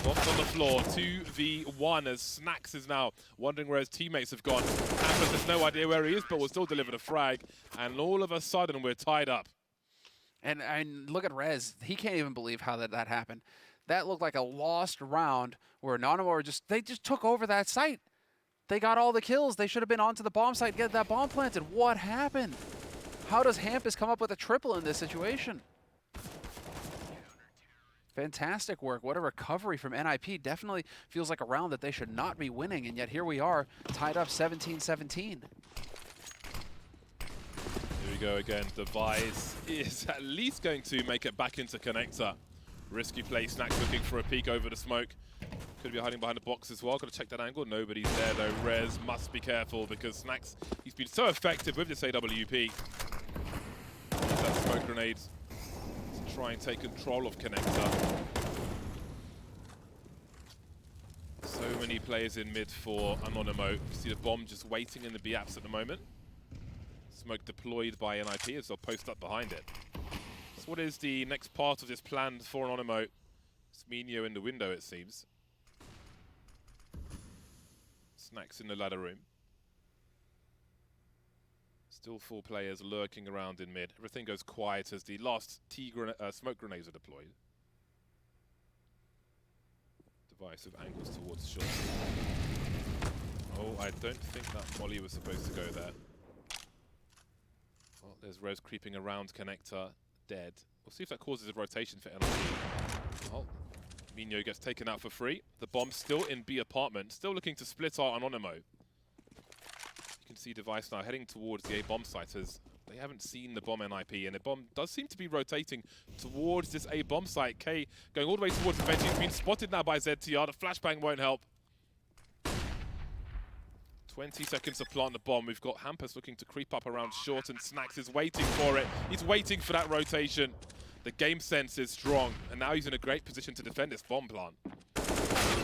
Bombs on the floor, 2v1 as Snacks is now wondering where his teammates have gone. Hampus has no idea where he is, but will still deliver the frag. And all of a sudden, we're tied up. And look at Rez. He can't even believe how that happened. That looked like a lost round where Anonymo they just took over that site. They got all the kills. They should have been onto the bomb site, get that bomb planted. What happened? How does Hampus come up with a triple in this situation? Fantastic work. What a recovery from NIP. Definitely feels like a round that they should not be winning, and yet here we are, tied up 17-17. Here we go again. Device is at least going to make it back into connector. Risky play. Snacks looking for a peek over the smoke. Could be hiding behind the box as well. Got to check that angle. Nobody's there though. Rez must be careful because Snacks, he's been so effective with this AWP. That smoke grenade to try and take control of connector. So many players in mid for Anonymo. You see the bomb just waiting in the B-apps at the moment. Smoke deployed by NIP as they'll post up behind it. So what is the next part of this plan for Anonymo? It's Minio in the window, it seems. Snacks in the ladder room. Still 4 players lurking around in mid. Everything goes quiet as the last smoke grenades are deployed. Device of angles towards short. Oh, I don't think that Molly was supposed to go there. Well, there's Rez creeping around connector, dead. We'll see if that causes a rotation for NIP. Well, Minio gets taken out for free. The bomb's still in B apartment, still looking to split out Anonymo. You can see Device now heading towards the A bomb site as they haven't seen the bomb NIP, and the bomb does seem to be rotating towards this A bomb site. K going all the way towards the bench. He's been spotted now by ZTR. The flashbang won't help. 20 seconds to plant the bomb. We've got Hampus looking to creep up around short, and Snacks is waiting for it. He's waiting for that rotation. The game sense is strong, and now he's in a great position to defend this bomb plant.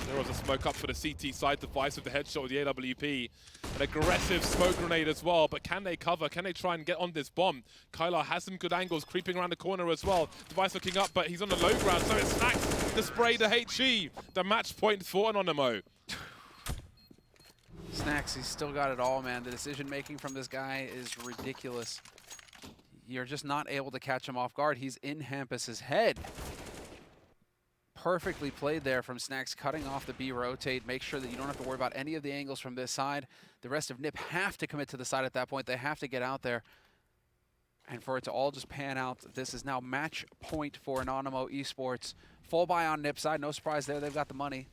There was a smoke up for the CT side. Device with the headshot with the AWP. An aggressive smoke grenade as well, but can they cover? Can they try and get on this bomb? Kylar has some good angles, creeping around the corner as well. Device looking up, but he's on the low ground, so it's Snacks to spray the HE. The match point for Anonymo. Snacks, he's still got it all, man. The decision-making from this guy is ridiculous. You're just not able to catch him off guard. He's in Hampus's head. Perfectly played there from Snacks, cutting off the B rotate. Make sure that you don't have to worry about any of the angles from this side. The rest of NIP have to commit to the side at that point. They have to get out there. And for it to all just pan out, this is now match point for Anonymo Esports. Full buy on NIP side. No surprise there. They've got the money.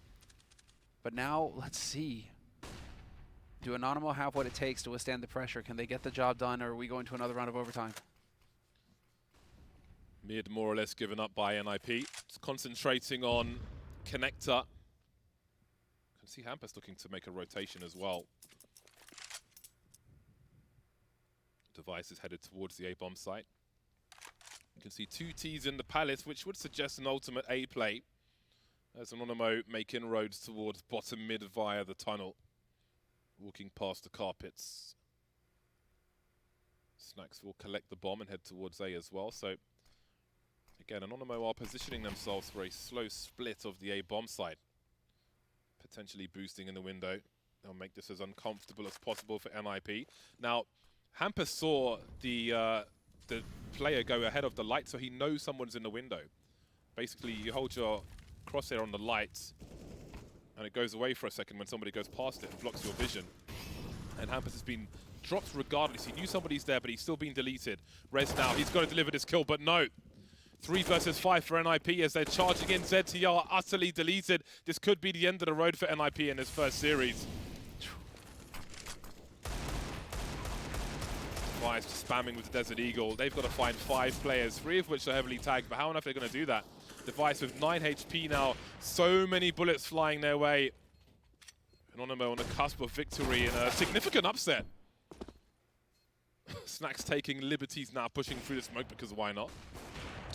But now, let's see. Do Anonymo have what it takes to withstand the pressure? Can they get the job done, or are we going to another round of overtime? Mid more or less given up by NIP. It's concentrating on connector. Can see Hampus looking to make a rotation as well. Device is headed towards the A-bomb site. You can see 2 Ts in the Palace, which would suggest an ultimate A play. As Anonymo make inroads towards bottom mid via the tunnel. Walking past the carpets. Snacks will collect the bomb and head towards A as well. So again, Anonymo are positioning themselves for a slow split of the A bomb site. Potentially boosting in the window. They'll make this as uncomfortable as possible for NIP. Now, Hampus saw the player go ahead of the light, so he knows someone's in the window. Basically, you hold your crosshair on the light, and it goes away for a second when somebody goes past it and blocks your vision. And Hampus has been dropped regardless. He knew somebody's there, but he's still being deleted. Rez now, he's got to deliver this kill, but no. 3 versus 5 for NIP as they're charging in. ZTR utterly deleted. This could be the end of the road for NIP in this first series. Device spamming with the Desert Eagle. They've got to find 5 players, 3 of which are heavily tagged, but how on earth are they going to do that? Device with 9 HP now. So many bullets flying their way. Anonymo on the cusp of victory and a significant upset. Snacks taking liberties now, pushing through the smoke because why not?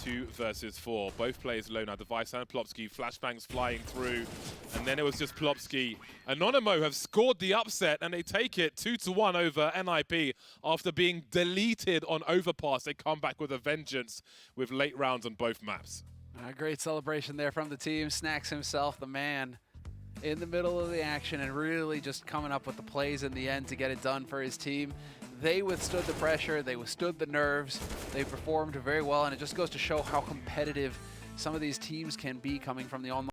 2 versus 4. Both players low now. Device and Plopsky. Flashbangs flying through. And then it was just Plopsky. Anonymo have scored the upset and they take it 2-1 over NIP after being deleted on Overpass. They come back with a vengeance with late rounds on both maps. A great celebration there from the team. Snacks himself, the man, in the middle of the action and really just coming up with the plays in the end to get it done for his team. They withstood the pressure, they withstood the nerves, they performed very well, and it just goes to show how competitive some of these teams can be coming from the online.